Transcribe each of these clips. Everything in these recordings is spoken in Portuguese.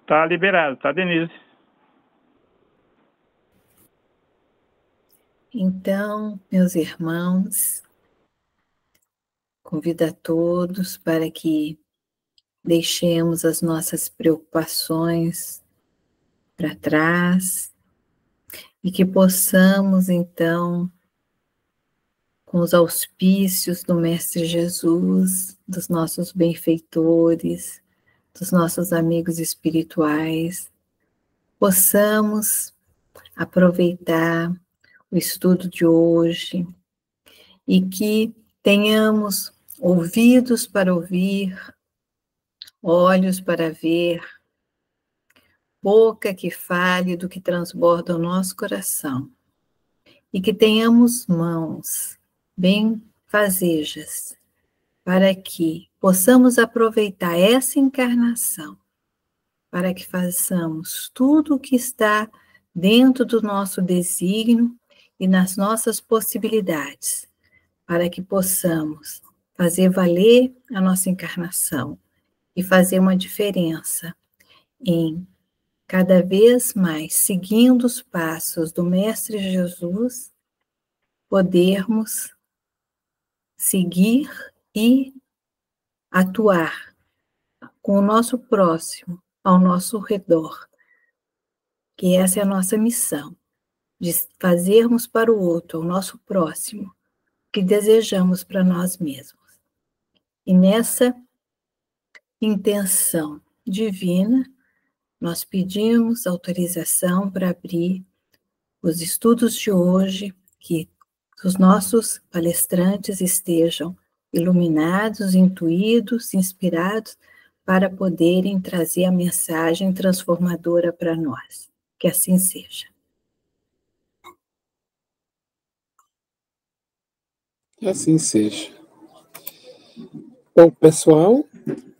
Tá liberado, tá, Denise? Então, meus irmãos, convido a todos para que deixemos as nossas preocupações para trás e que possamos, então, com os auspícios do Mestre Jesus, dos nossos benfeitores, dos nossos amigos espirituais, possamos aproveitar o estudo de hoje e que tenhamos ouvidos para ouvir, olhos para ver, boca que fale do que transborda o nosso coração, e que tenhamos mãos bem fazejas para que possamos aproveitar essa encarnação, para que façamos tudo o que está dentro do nosso desígnio e nas nossas possibilidades, para que possamos fazer valer a nossa encarnação e fazer uma diferença em cada vez mais, seguindo os passos do Mestre Jesus, podermos seguir e atuar com o nosso próximo ao nosso redor, que essa é a nossa missão, de fazermos para o outro, ao nosso próximo, o que desejamos para nós mesmos. E nessa intenção divina, nós pedimos autorização para abrir os estudos de hoje, que os nossos palestrantes estejam iluminados, intuídos, inspirados, para poderem trazer a mensagem transformadora para nós. Que assim seja. Que assim seja. Bom, pessoal,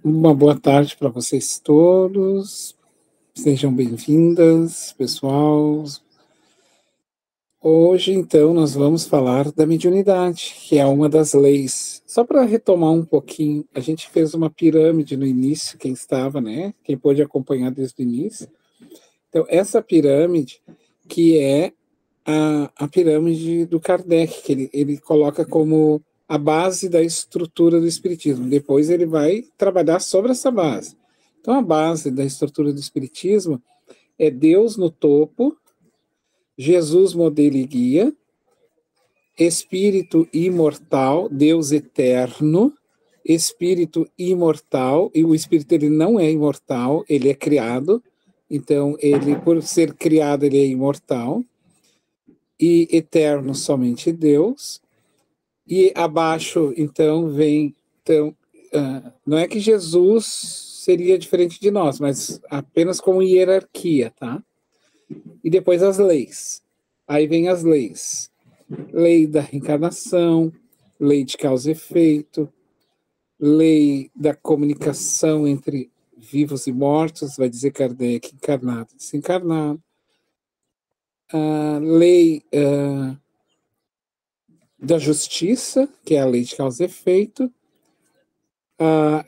uma boa tarde para vocês todos. Sejam bem-vindas, pessoal. Hoje, então, nós vamos falar da mediunidade, que é uma das leis. Só para retomar um pouquinho, a gente fez uma pirâmide no início, quem estava, né? Quem pôde acompanhar desde o início. Então, essa pirâmide, que é a pirâmide do Kardec, que ele coloca como a base da estrutura do Espiritismo. Depois ele vai trabalhar sobre essa base. Então, a base da estrutura do Espiritismo é Deus no topo, Jesus modelo e guia, Espírito imortal, Deus eterno, Espírito imortal, e o Espírito ele não é imortal, ele é criado, então ele, por ser criado, ele é imortal, e eterno somente Deus, e abaixo, então, vem, então, não é que Jesus seria diferente de nós, mas apenas como hierarquia, tá? E depois as leis. Aí vem as leis. Lei da reencarnação, lei de causa e efeito, lei da comunicação entre vivos e mortos, vai dizer Kardec, encarnado e desencarnado, a lei da justiça, que é a lei de causa e efeito,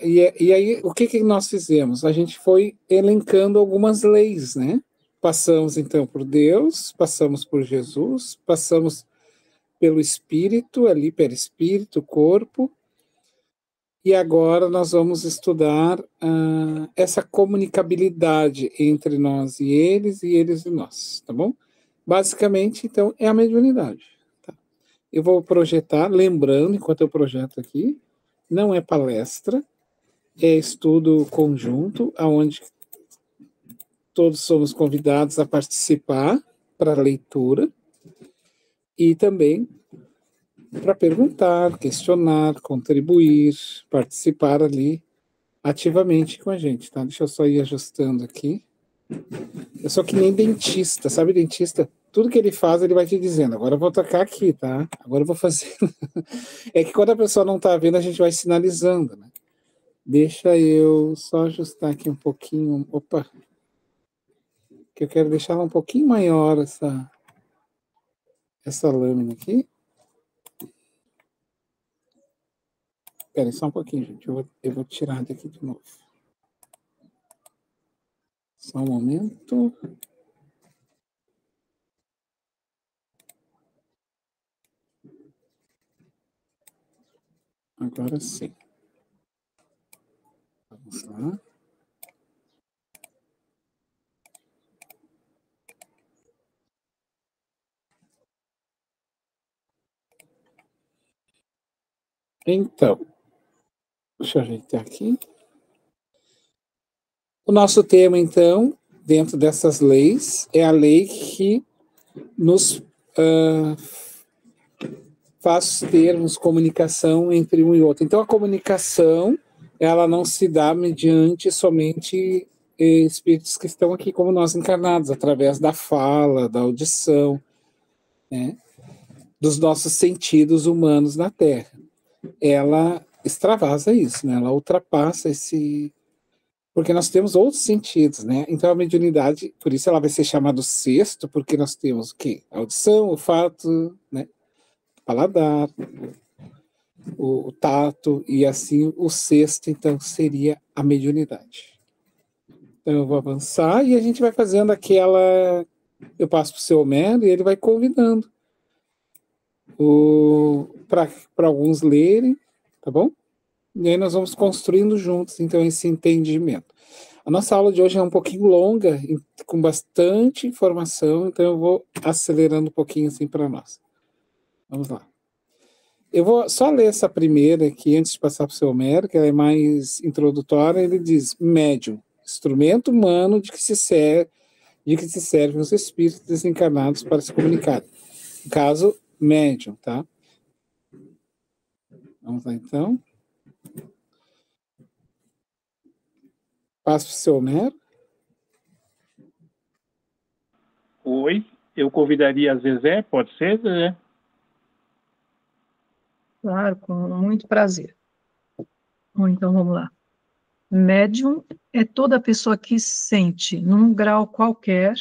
e aí o que nós fizemos? A gente foi elencando algumas leis, né? Passamos então por Deus, passamos por Jesus, passamos pelo espírito, ali perispírito, corpo, e agora nós vamos estudar essa comunicabilidade entre nós e eles e nós, tá bom? Basicamente, então, é a mediunidade. Tá? Eu vou projetar, lembrando, enquanto eu projeto aqui, não é palestra, é estudo conjunto, onde todos somos convidados a participar para a leitura e também para perguntar, questionar, contribuir, participar ali ativamente com a gente, tá? Deixa eu só ir ajustando aqui. Eu sou que nem dentista, sabe dentista? Tudo que ele faz, ele vai te dizendo, agora eu vou tocar aqui, tá? Agora eu vou fazer. É que quando a pessoa não tá vendo, a gente vai sinalizando, né? Deixa eu só ajustar aqui um pouquinho. Opa! Que eu quero deixar ela um pouquinho maior, essa lâmina aqui. Espera aí só um pouquinho, gente. Eu vou tirar daqui de novo. Só um momento. Agora sim. Vamos lá. Então, deixa eu ajeitar aqui. O nosso tema, então, dentro dessas leis, é a lei que nos faz termos comunicação entre um e outro. Então, a comunicação, ela não se dá mediante somente espíritos que estão aqui como nós encarnados, através da fala, da audição, né, dos nossos sentidos humanos na Terra. Ela extravasa isso, né? Ela ultrapassa esse... Porque nós temos outros sentidos, né? Então a mediunidade, por isso ela vai ser chamada sexto, porque nós temos o quê? A audição, o olfato, né? O paladar, o tato, e assim o sexto, então, seria a mediunidade. Então eu vou avançar e a gente vai fazendo aquela... Eu passo para o seu Homero e ele vai convidando para alguns lerem, tá bom? E aí nós vamos construindo juntos, então, esse entendimento. A nossa aula de hoje é um pouquinho longa, com bastante informação, então eu vou acelerando um pouquinho assim para nós. Vamos lá. Eu vou só ler essa primeira aqui, antes de passar para o seu Homero, que ela é mais introdutória. Ele diz: médium, instrumento humano de que se servem os espíritos desencarnados para se comunicar. No caso, médium, tá? Vamos lá, então. Passo para o seu Homero. Oi, eu convidaria a Zezé, pode ser, Zezé? Claro, com muito prazer. Bom, então vamos lá. Médium é toda pessoa que sente, num grau qualquer,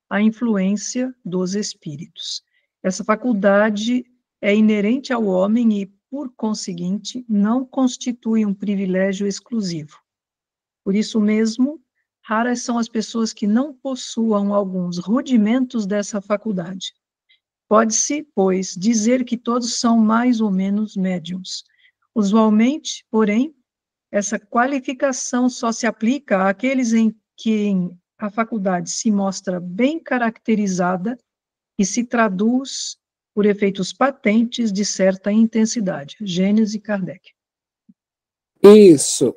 a influência dos espíritos. Essa faculdade é inerente ao homem e, por conseguinte, não constitui um privilégio exclusivo. Por isso mesmo, raras são as pessoas que não possuam alguns rudimentos dessa faculdade. Pode-se, pois, dizer que todos são mais ou menos médiums. Usualmente, porém, essa qualificação só se aplica àqueles em quem a faculdade se mostra bem caracterizada e se traduz por efeitos patentes de certa intensidade. Gênesis e Kardec. Isso.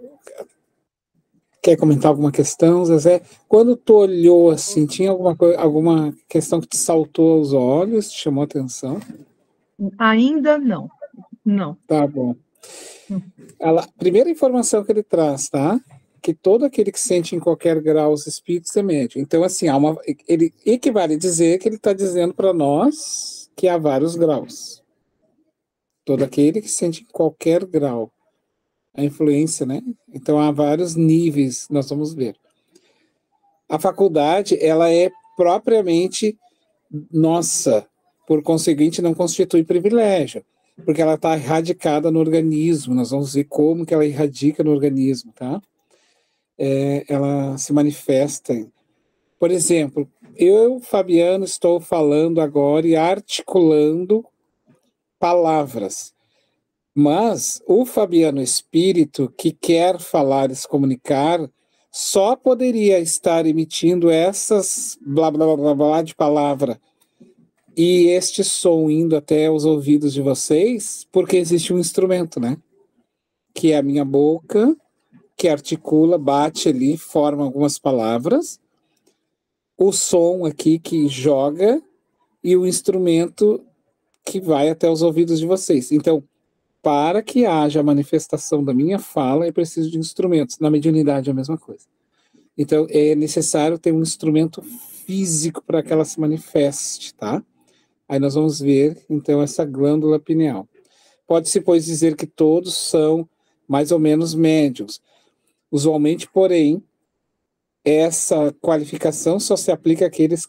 Quer comentar alguma questão, Zezé? Quando tu olhou assim, tinha alguma questão que te saltou aos olhos, te chamou a atenção? Ainda não. Não. Tá bom. Primeira informação que ele traz, tá? Que todo aquele que sente em qualquer grau os espíritos é médium. Então, assim, ele equivale a dizer que ele está dizendo para nós que há vários graus. Todo aquele que sente em qualquer grau. A influência, né? Então, há vários níveis, nós vamos ver. A faculdade, ela é propriamente nossa, por conseguinte, não constitui privilégio, porque ela está erradicada no organismo. Nós vamos ver como que ela erradica no organismo, tá? Ela se manifesta. Por exemplo, eu, Fabiano, estou falando agora e articulando palavras. Mas o Fabiano espírito que quer falar e se comunicar só poderia estar emitindo essas blá blá blá blá de palavra e este som indo até os ouvidos de vocês porque existe um instrumento, né? Que é a minha boca, que articula, bate ali, forma algumas palavras, o som aqui que joga e o instrumento que vai até os ouvidos de vocês. Então, para que haja a manifestação da minha fala, eu preciso de instrumentos. Na mediunidade é a mesma coisa. Então, é necessário ter um instrumento físico para que ela se manifeste, tá? Aí nós vamos ver, então, essa glândula pineal. Pode-se, pois, dizer que todos são mais ou menos médiuns. Usualmente, porém, essa qualificação só se aplica àqueles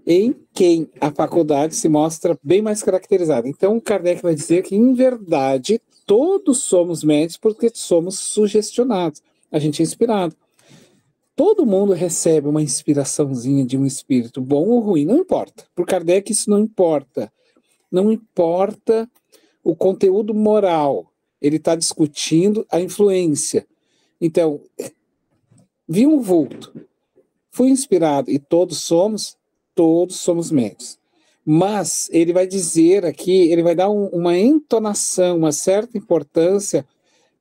em quem a faculdade se mostra bem mais caracterizada. Então, Kardec vai dizer que, em verdade, todos somos médios porque somos sugestionados. A gente é inspirado. todo mundo recebe uma inspiraçãozinha de um espírito, bom ou ruim, não importa. Por Kardec isso não importa. Não importa o conteúdo moral. Ele está discutindo a influência. Então, vi um vulto, fui inspirado, e todos somos médios. Mas ele vai dizer aqui, ele vai dar uma entonação, uma certa importância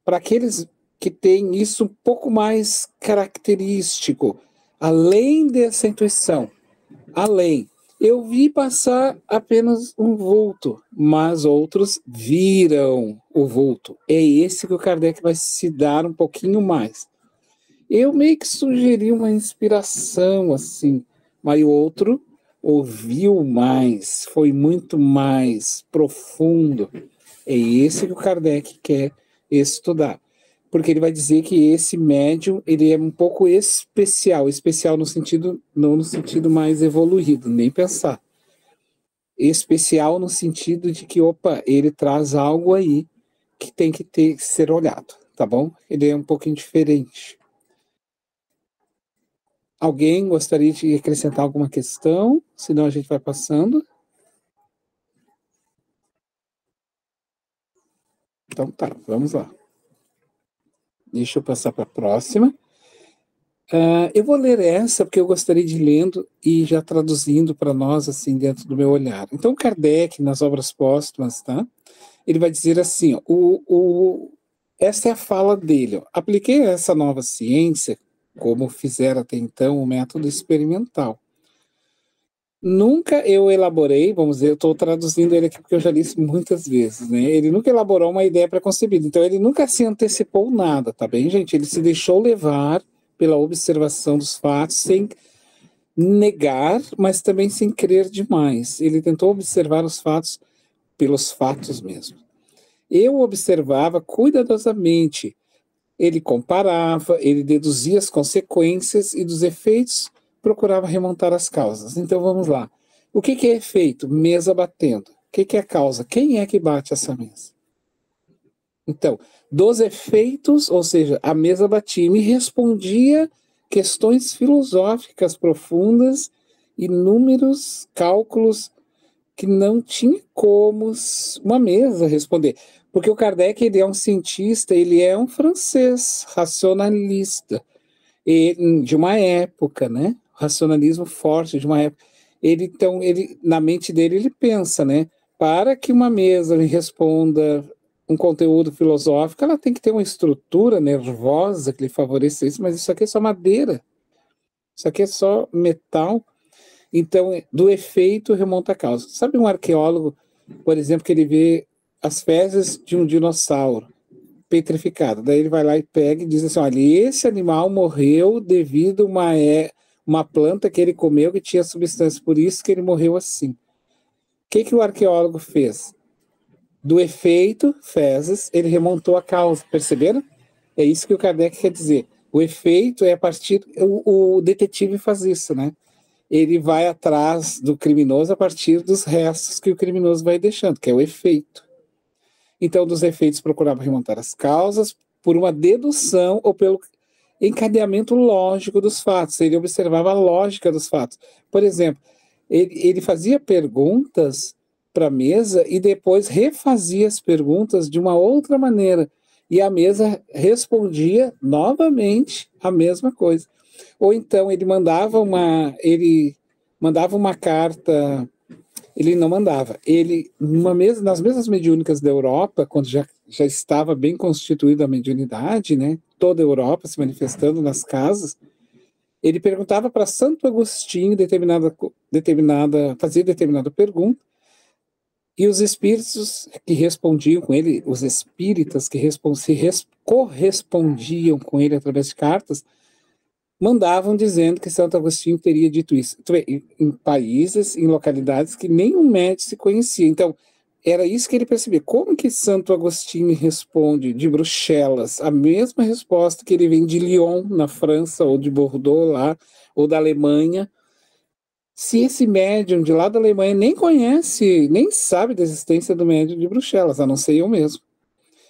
para aqueles que têm isso um pouco mais característico, além dessa intuição, além. Eu vi passar apenas um vulto, mas outros viram o vulto. É esse que o Kardec vai se dar um pouquinho mais. Eu meio que sugeri uma inspiração, assim, mas o outro ouviu mais, foi muito mais profundo. É esse que o Kardec quer estudar. Porque ele vai dizer que esse médium, ele é um pouco especial no sentido, não no sentido mais evoluído, nem pensar. Especial no sentido de que, opa, ele traz algo aí que tem que ser olhado, tá bom? Ele é um pouquinho diferente. Alguém gostaria de acrescentar alguma questão? Senão a gente vai passando. Então tá, vamos lá. Deixa eu passar para a próxima. Eu vou ler essa porque eu gostaria de ir lendo e já traduzindo para nós, assim, dentro do meu olhar. Então, Kardec, nas obras póstumas, tá? Ele vai dizer assim, essa é a fala dele. Ó. Apliquei essa nova ciência, como fizeram até então, o método experimental. Nunca eu elaborei, vamos dizer, eu estou traduzindo ele aqui porque eu já li isso muitas vezes, né? Ele nunca elaborou uma ideia preconcebida, então ele nunca se antecipou nada, tá bem, gente? Ele se deixou levar pela observação dos fatos, sem negar, mas também sem crer demais. Ele tentou observar os fatos pelos fatos mesmo. Eu observava cuidadosamente, ele comparava, ele deduzia as consequências e dos efeitos procurava remontar as causas. Então vamos lá. O que é efeito? Mesa batendo. O que é causa? Quem é que bate essa mesa? Então, dos efeitos, ou seja, a mesa batia e me respondia questões filosóficas profundas, inúmeros cálculos que não tinha como uma mesa responder. Porque o Kardec, ele é um cientista, ele é um francês racionalista, de uma época, né? Racionalismo forte de uma época. Então, na mente dele, ele pensa, né? Para que uma mesa lhe responda um conteúdo filosófico, ela tem que ter uma estrutura nervosa que lhe favoreça isso, mas isso aqui é só madeira. Isso aqui é só metal. Então, do efeito remonta a causa. Sabe um arqueólogo, por exemplo, que ele vê as fezes de um dinossauro petrificado. Daí ele vai lá e pega e diz assim, olha, esse animal morreu devido a uma planta que ele comeu que tinha substância, por isso que ele morreu assim. O que o arqueólogo fez? Do efeito, fezes, ele remontou a causa, perceberam? É isso que o Kardec quer dizer. O efeito é a partir... O detetive faz isso, né? Ele vai atrás do criminoso a partir dos restos que o criminoso vai deixando, que é o efeito. Então, dos efeitos, procurava remontar as causas por uma dedução ou pelo encadeamento lógico dos fatos. Ele observava a lógica dos fatos. Por exemplo, ele fazia perguntas para a mesa e depois refazia as perguntas de uma outra maneira. E a mesa respondia novamente a mesma coisa. Ou então ele mandava uma carta... Ele não mandava. Nas mesas mediúnicas da Europa, quando já estava bem constituída a mediunidade, né, toda a Europa se manifestando nas casas, ele perguntava para Santo Agostinho fazia determinada pergunta, e os espíritos que respondiam com ele, os espíritas que correspondiam com ele através de cartas, mandavam dizendo que Santo Agostinho teria dito isso. Em países, em localidades que nenhum médium se conhecia. Então, era isso que ele percebia. Como que Santo Agostinho responde de Bruxelas a mesma resposta que ele vem de Lyon, na França, ou de Bordeaux, lá, ou da Alemanha, se esse médium de lá da Alemanha nem conhece, nem sabe da existência do médium de Bruxelas, a não ser eu mesmo.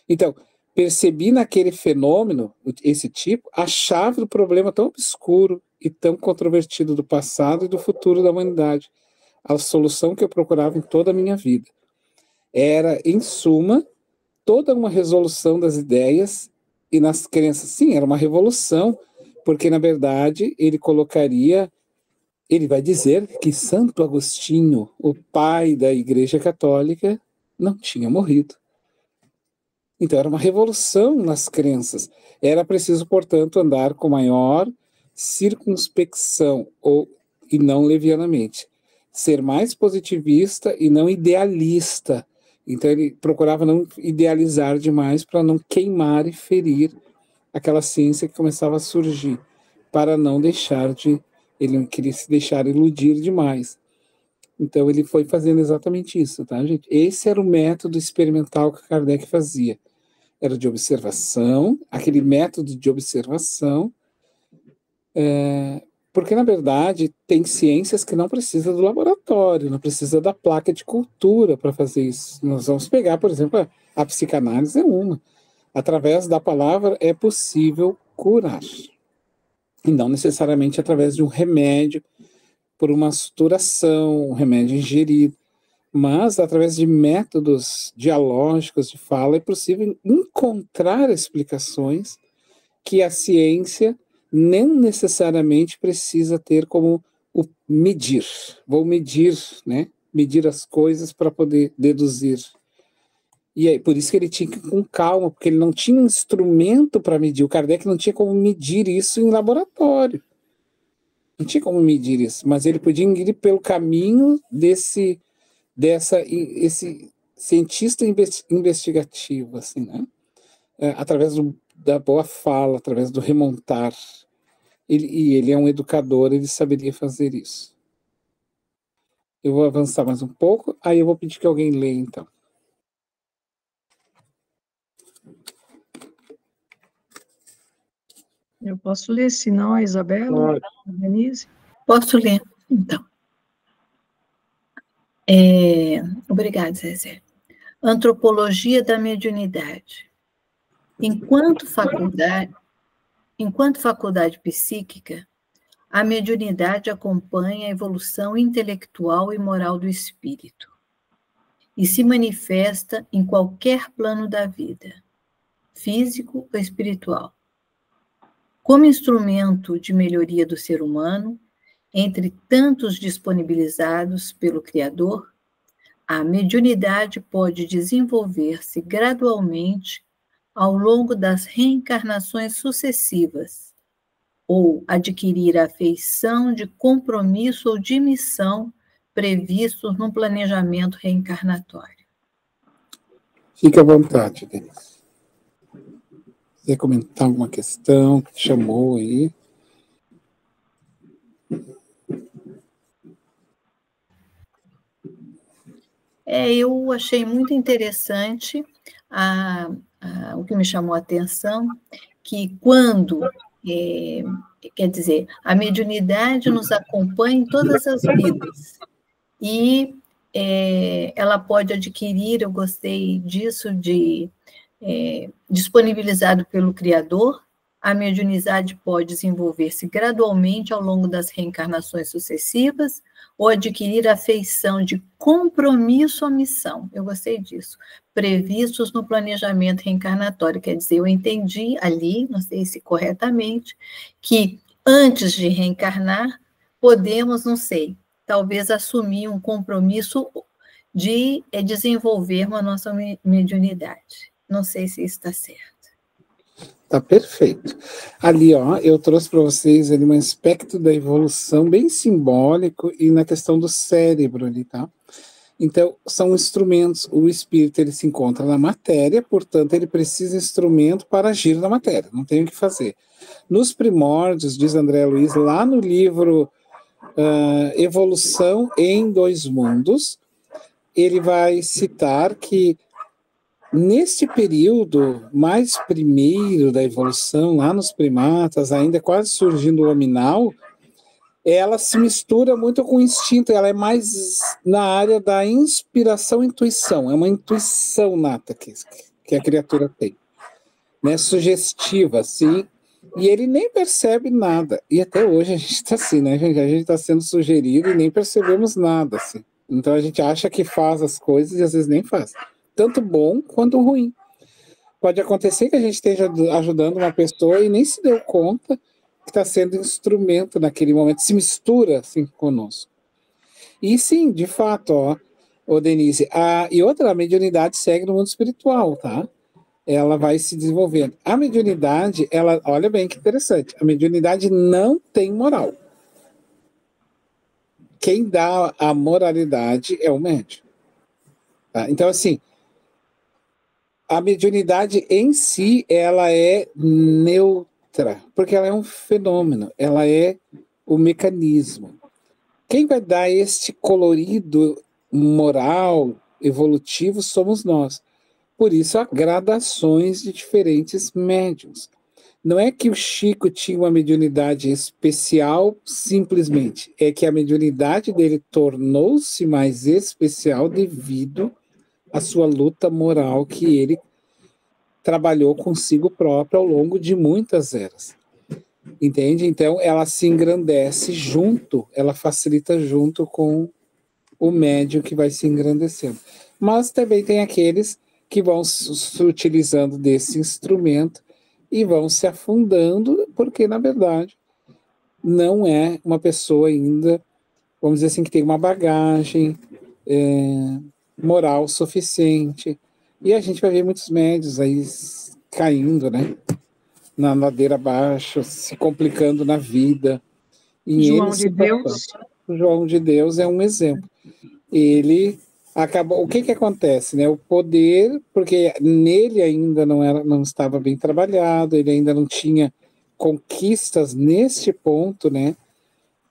Então, percebi naquele fenômeno, esse tipo, a chave do problema tão obscuro e tão controvertido do passado e do futuro da humanidade. A solução que eu procurava em toda a minha vida. Era, em suma, toda uma resolução das ideias e nas crenças. Sim, era uma revolução, porque, na verdade, ele vai dizer que Santo Agostinho, o pai da Igreja Católica, não tinha morrido. Então, era uma revolução nas crenças. Era preciso, portanto, andar com maior circunspecção e não levianamente. Ser mais positivista e não idealista. Então, ele procurava não idealizar demais para não queimar e ferir aquela ciência que começava a surgir, para não deixar ele não queria se deixar iludir demais. Então, ele foi fazendo exatamente isso, tá, gente? Esse era o método experimental que Kardec fazia. Era de observação, aquele método de observação, porque, na verdade, tem ciências que não precisam do laboratório, não precisa da placa de cultura para fazer isso. Nós vamos pegar, por exemplo, a psicanálise é uma. Através da palavra é possível curar. E não necessariamente através de um remédio, por uma suturação, um remédio ingerido, mas através de métodos dialógicos de fala é possível encontrar explicações que a ciência nem necessariamente precisa ter como o medir. Vou medir, né? Medir as coisas para poder deduzir. E aí, por isso que ele tinha que ir com calma, porque ele não tinha instrumento para medir. O Kardec não tinha como medir isso em laboratório. Não tinha como medir isso, mas ele podia ir pelo caminho esse cientista investigativo, assim, né? Através da boa fala, através do remontar. Ele é um educador, ele saberia fazer isso. Eu vou avançar mais um pouco, aí eu vou pedir que alguém leia, então. Eu posso ler, se não, a Isabela, a Denise? Posso ler, então. Obrigada, Zezé. Antropologia da mediunidade. Enquanto faculdade psíquica, a mediunidade acompanha a evolução intelectual e moral do espírito e se manifesta em qualquer plano da vida, físico ou espiritual. Como instrumento de melhoria do ser humano, entre tantos disponibilizados pelo Criador, a mediunidade pode desenvolver-se gradualmente ao longo das reencarnações sucessivas, ou adquirir a feição de compromisso ou de missão previstos no planejamento reencarnatório. Fique à vontade, Denise. Quer comentar alguma questão que te chamou aí? Eu achei muito interessante o que me chamou a atenção, que quando, quer dizer, a mediunidade nos acompanha em todas as vidas, e ela pode adquirir, eu gostei disso, disponibilizado pelo Criador, a mediunidade pode desenvolver-se gradualmente ao longo das reencarnações sucessivas, ou adquirir a feição de compromisso ou missão. Eu gostei disso. Previstos no planejamento reencarnatório. Quer dizer, eu entendi ali, não sei se corretamente, que antes de reencarnar, podemos, não sei, talvez assumir um compromisso de desenvolver a nossa mediunidade. Não sei se isso está certo. Tá perfeito. Ali, ó, eu trouxe para vocês ali um aspecto da evolução bem simbólico e na questão do cérebro ali, tá? Então, são instrumentos. O espírito, ele se encontra na matéria, portanto, ele precisa de instrumento para agir na matéria, não tem o que fazer. Nos primórdios, diz André Luiz, lá no livro Evolução em Dois Mundos, ele vai citar que neste período mais primeiro da evolução, lá nos primatas, ainda quase surgindo o hominal, ela se mistura muito com o instinto, ela é mais na área da inspiração e intuição, é uma intuição nata que a criatura tem. né, sugestiva, assim, e ele nem percebe nada. E até hoje a gente está assim, né, gente? A gente está sendo sugerido e nem percebemos nada, assim. Então a gente acha que faz as coisas e às vezes nem faz. Tanto bom quanto ruim. Pode acontecer que a gente esteja ajudando uma pessoa e nem se deu conta que está sendo instrumento naquele momento, se mistura assim conosco. E sim, de fato, ó, Denise, e outra, a mediunidade segue no mundo espiritual, tá? Ela vai se desenvolvendo. A mediunidade, ela, olha bem que interessante, a mediunidade não tem moral. Quem dá a moralidade é o médium. Tá? Então, assim, a mediunidade em si, ela é neutra, porque ela é um fenômeno, ela é o mecanismo. Quem vai dar este colorido moral, evolutivo, somos nós. Por isso, há gradações de diferentes médiuns. Não é que o Chico tinha uma mediunidade especial, simplesmente. É que a mediunidade dele tornou-se mais especial devido à sua luta moral que ele trabalhou consigo próprio ao longo de muitas eras. Entende? Então, ela se engrandece junto, ela facilita junto com o médium que vai se engrandecendo. Mas também tem aqueles que vão se utilizando desse instrumento e vão se afundando, porque, na verdade, não é uma pessoa ainda, vamos dizer assim, que tem uma bagagem moral suficiente. E a gente vai ver muitos médios aí caindo, né? Na ladeira abaixo, se complicando na vida. E João de Deus. O João de Deus é um exemplo. Ele acabou. O que acontece, né? O poder, porque nele ainda não estava bem trabalhado, ele ainda não tinha conquistas neste ponto, né?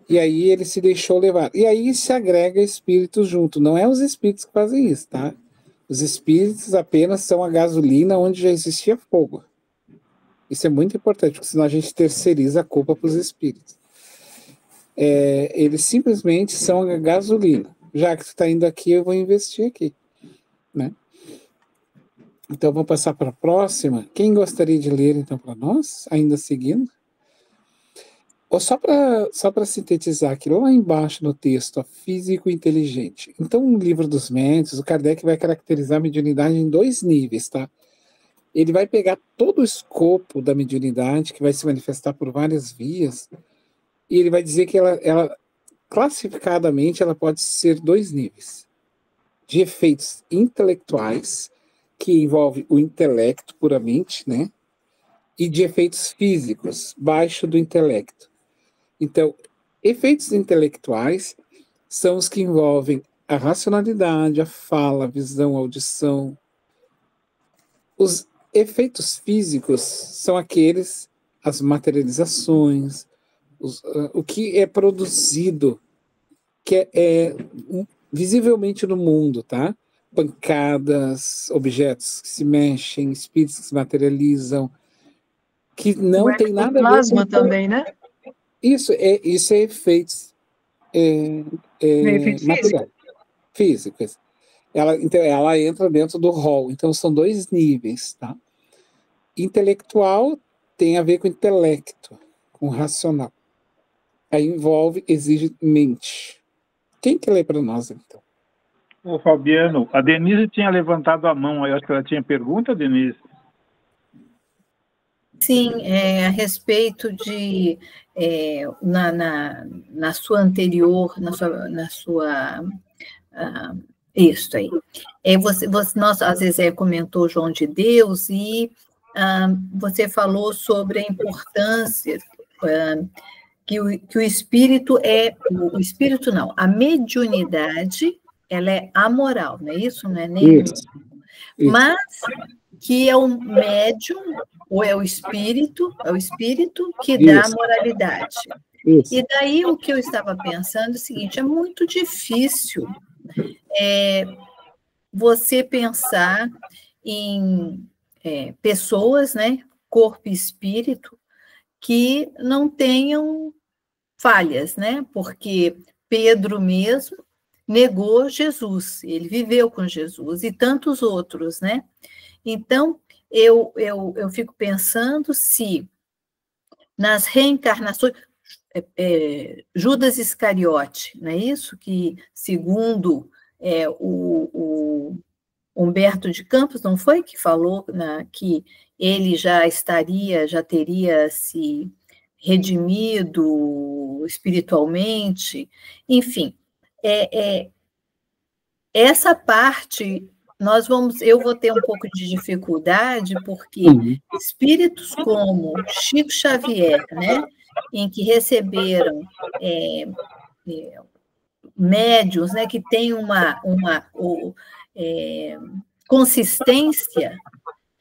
E aí ele se deixou levar. E aí se agrega espíritos junto. Não é os espíritos que fazem isso, tá? Os espíritos apenas são a gasolina onde já existia fogo. Isso é muito importante, porque senão a gente terceiriza a culpa para os espíritos. Eles simplesmente são a gasolina. Já que tu está indo aqui, eu vou investir aqui, né? Então, vamos passar para a próxima. Quem gostaria de ler, então, para nós, ainda seguindo? Ou só para sintetizar aqui, lá embaixo no texto, ó, físico inteligente. Então, no livro dos médiuns, o Kardec vai caracterizar a mediunidade em 2 níveis, tá? Ele vai pegar todo o escopo da mediunidade, que vai se manifestar por várias vias, e ele vai dizer que ela classificadamente, ela pode ser 2 níveis. De efeitos intelectuais, que envolve o intelecto puramente, né? E de efeitos físicos, baixo do intelecto. Então, efeitos intelectuais são os que envolvem a racionalidade, a fala, a visão, a audição. Os efeitos físicos são as materializações, o que é produzido, que é visivelmente no mundo, tá? Pancadas, objetos que se mexem, espíritos que se materializam, que não tem nada a ver com... plasma também, né? Isso é efeitos Efeitos materiais, físicos. Então, ela entra dentro do rol. Então, são 2 níveis, tá? Intelectual tem a ver com intelecto, com racional. Aí exige mente. Quem que lê para nós, então? Ô, Fabiano, a Denise tinha levantado a mão, eu acho que ela tinha pergunta, Denise? Sim, a respeito de, na sua anterior, isso aí. Nós, às vezes, comentou João de Deus e você falou sobre a importância que o espírito o espírito não, a mediunidade, ela é amoral, não é isso? Não é nem... Isso. Mas que é o médium, ou é o espírito que dá a moralidade. Isso. E daí o que eu estava pensando é o seguinte, é muito difícil você pensar em pessoas, né, corpo e espírito, que não tenham falhas, né? Porque Pedro mesmo negou Jesus, ele viveu com Jesus, e tantos outros, né? Então, eu fico pensando se nas reencarnações, Judas Iscariote, não é isso? Que, segundo o Humberto de Campos, não foi que falou que ele já teria se redimido espiritualmente, enfim, essa parte eu vou ter um pouco de dificuldade, porque espíritos como Chico Xavier, né, em que receberam médiuns, né, que têm uma consistência,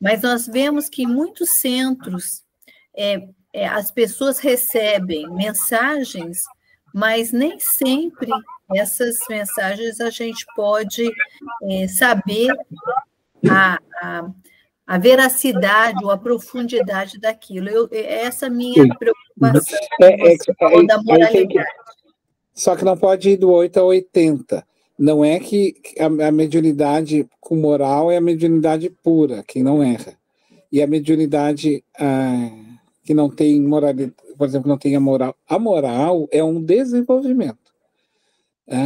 mas nós vemos que em muitos centros as pessoas recebem mensagens, mas nem sempre essas mensagens a gente pode saber a veracidade ou a profundidade daquilo. Essa é a minha preocupação da moralidade. Só que não pode ir do 8 a 80. Não é que a mediunidade com moral é a mediunidade pura, que não erra. E a mediunidade que não tem moralidade, por exemplo, não tem a moral. A moral é um desenvolvimento.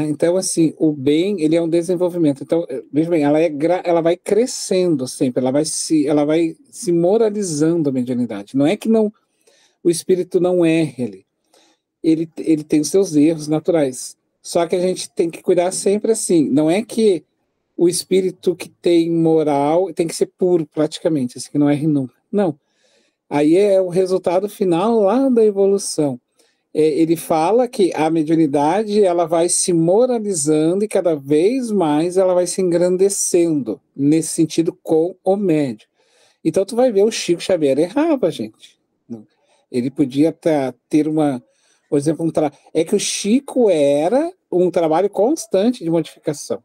Então, assim, o bem, ele é um desenvolvimento. Então, veja bem, ela vai crescendo sempre, ela vai se moralizando a mediunidade. Não é que o espírito não erre ele tem os seus erros naturais. Só que a gente tem que cuidar sempre assim. Não é que o espírito que tem moral tem que ser puro, praticamente, assim, que não erre nunca. Não. Aí é o resultado final lá da evolução. Ele fala que a mediunidade ela vai se moralizando e cada vez mais ela vai se engrandecendo, nesse sentido, com o médium. Então, tu vai ver, o Chico Xavier errava, gente. Ele podia ter por exemplo, é que o Chico era um trabalho constante de modificação.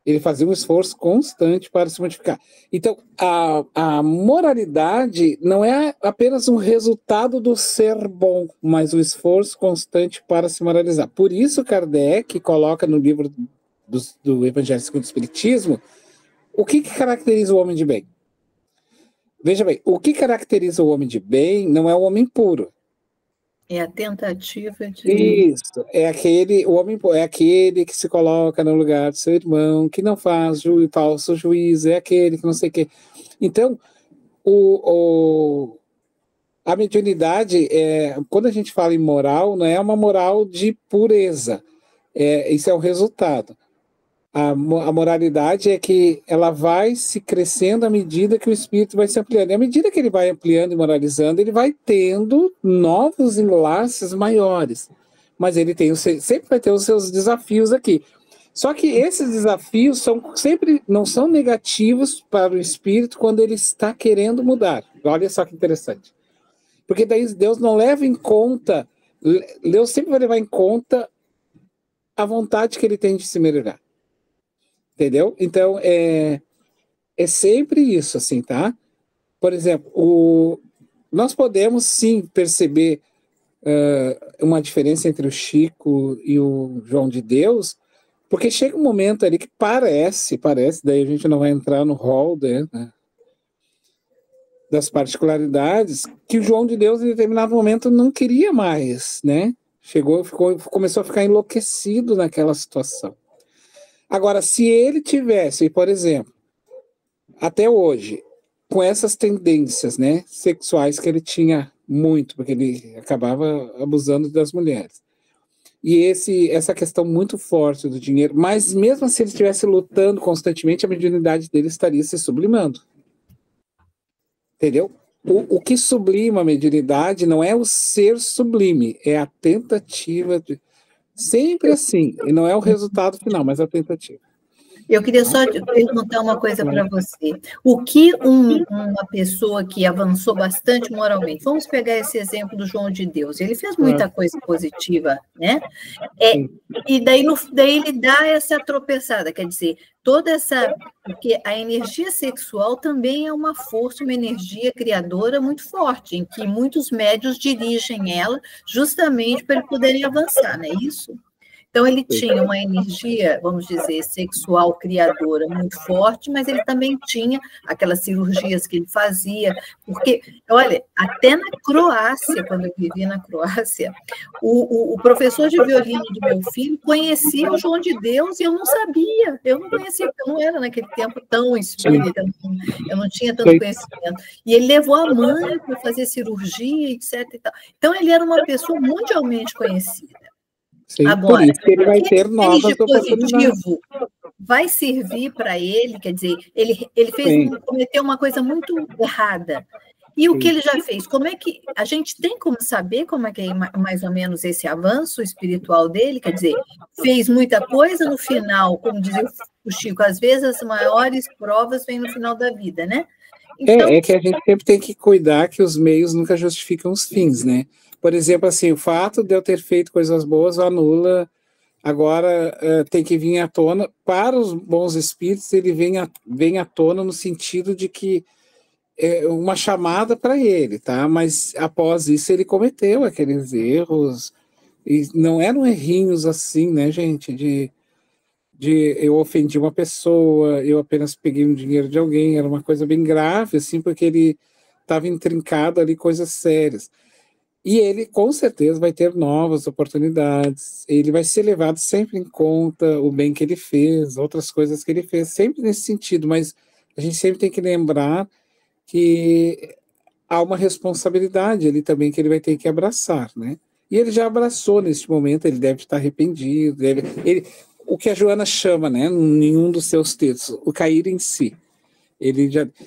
Ele fazia um esforço constante para se modificar. Então, a moralidade não é apenas um resultado do ser bom, mas o esforço constante para se moralizar. Por isso, Kardec coloca no livro do Evangelho segundo o Espiritismo o que caracteriza o homem de bem. Veja bem, o que caracteriza o homem de bem não é o homem puro. É a tentativa de... Isso, o homem é aquele que se coloca no lugar do seu irmão, que não faz falso juízo, é aquele que não sei o quê. Então, a mediunidade, quando a gente fala em moral, não é uma moral de pureza, isso é o resultado. A moralidade é que ela vai se crescendo à medida que o espírito vai se ampliando. E à medida que ele vai ampliando e moralizando, ele vai tendo novos enlaces maiores. Mas ele sempre vai ter os seus desafios aqui. Só que esses desafios não são negativos para o espírito quando ele está querendo mudar. Olha só que interessante. Porque daí Deus não leva em conta, Deus sempre vai levar em conta a vontade que ele tem de se melhorar. Entendeu? Então, é sempre isso, assim, tá? Por exemplo, nós podemos, sim, perceber uma diferença entre o Chico e o João de Deus, porque chega um momento ali que parece, daí a gente não vai entrar no rol das particularidades, que o João de Deus, em determinado momento, não queria mais, né? Começou a ficar enlouquecido naquela situação. Agora, se ele tivesse, por exemplo, até hoje, com essas tendências, né, sexuais que ele tinha muito, porque ele acabava abusando das mulheres, e essa questão muito forte do dinheiro, mas mesmo se ele estivesse lutando constantemente, a mediunidade dele estaria se sublimando. Entendeu? O que sublima a mediunidade não é o ser sublime, é a tentativa de... Sempre assim, e não é o resultado final, mas a tentativa. Eu queria só perguntar uma coisa para você. O que uma pessoa que avançou bastante moralmente, vamos pegar esse exemplo do João de Deus, ele fez muita coisa positiva, né? E daí ele dá essa tropeçada, quer dizer, porque a energia sexual também é uma força, uma energia criadora muito forte, em que muitos médiuns dirigem ela justamente para eles poderem avançar, não é isso? Então, ele tinha uma energia, vamos dizer, sexual criadora muito forte, mas ele também tinha aquelas cirurgias que ele fazia, porque, olha, até na Croácia, quando eu vivi na Croácia, o professor de violino do meu filho conhecia o João de Deus e eu não sabia, eu não conhecia, porque eu não era naquele tempo tão espírita, eu não tinha tanto conhecimento. E ele levou a mãe para fazer cirurgia, etc. E tal. Então, ele era uma pessoa mundialmente conhecida. Sim, agora, por isso que ele vai ter esse novas de oportunidades. positivo vai servir para ele, quer dizer, ele cometeu uma coisa muito errada. E o que ele já fez? Como é que a gente tem como saber como é que é mais ou menos esse avanço espiritual dele? Quer dizer, fez muita coisa no final, como dizia o Chico, às vezes as maiores provas vêm no final da vida, né? Então, é que a gente sempre tem que cuidar que os meios nunca justificam os fins, né? Por exemplo, assim, o fato de eu ter feito coisas boas anula, agora tem que vir à tona, para os bons espíritos, ele vem à tona no sentido de que é uma chamada para ele, tá? Mas após isso ele cometeu aqueles erros, e não eram errinhos assim, né, gente, de eu ofendi uma pessoa, eu apenas peguei um dinheiro de alguém, era uma coisa bem grave, assim, porque ele estava intrincado ali, coisas sérias. E ele, com certeza, vai ter novas oportunidades, ele vai ser levado sempre em conta o bem que ele fez, outras coisas que ele fez, sempre nesse sentido, mas a gente sempre tem que lembrar que há uma responsabilidade ali também que ele vai ter que abraçar, né? E ele já abraçou neste momento, ele deve estar arrependido, o que a Joana chama, né, em um dos seus textos, o cair em si.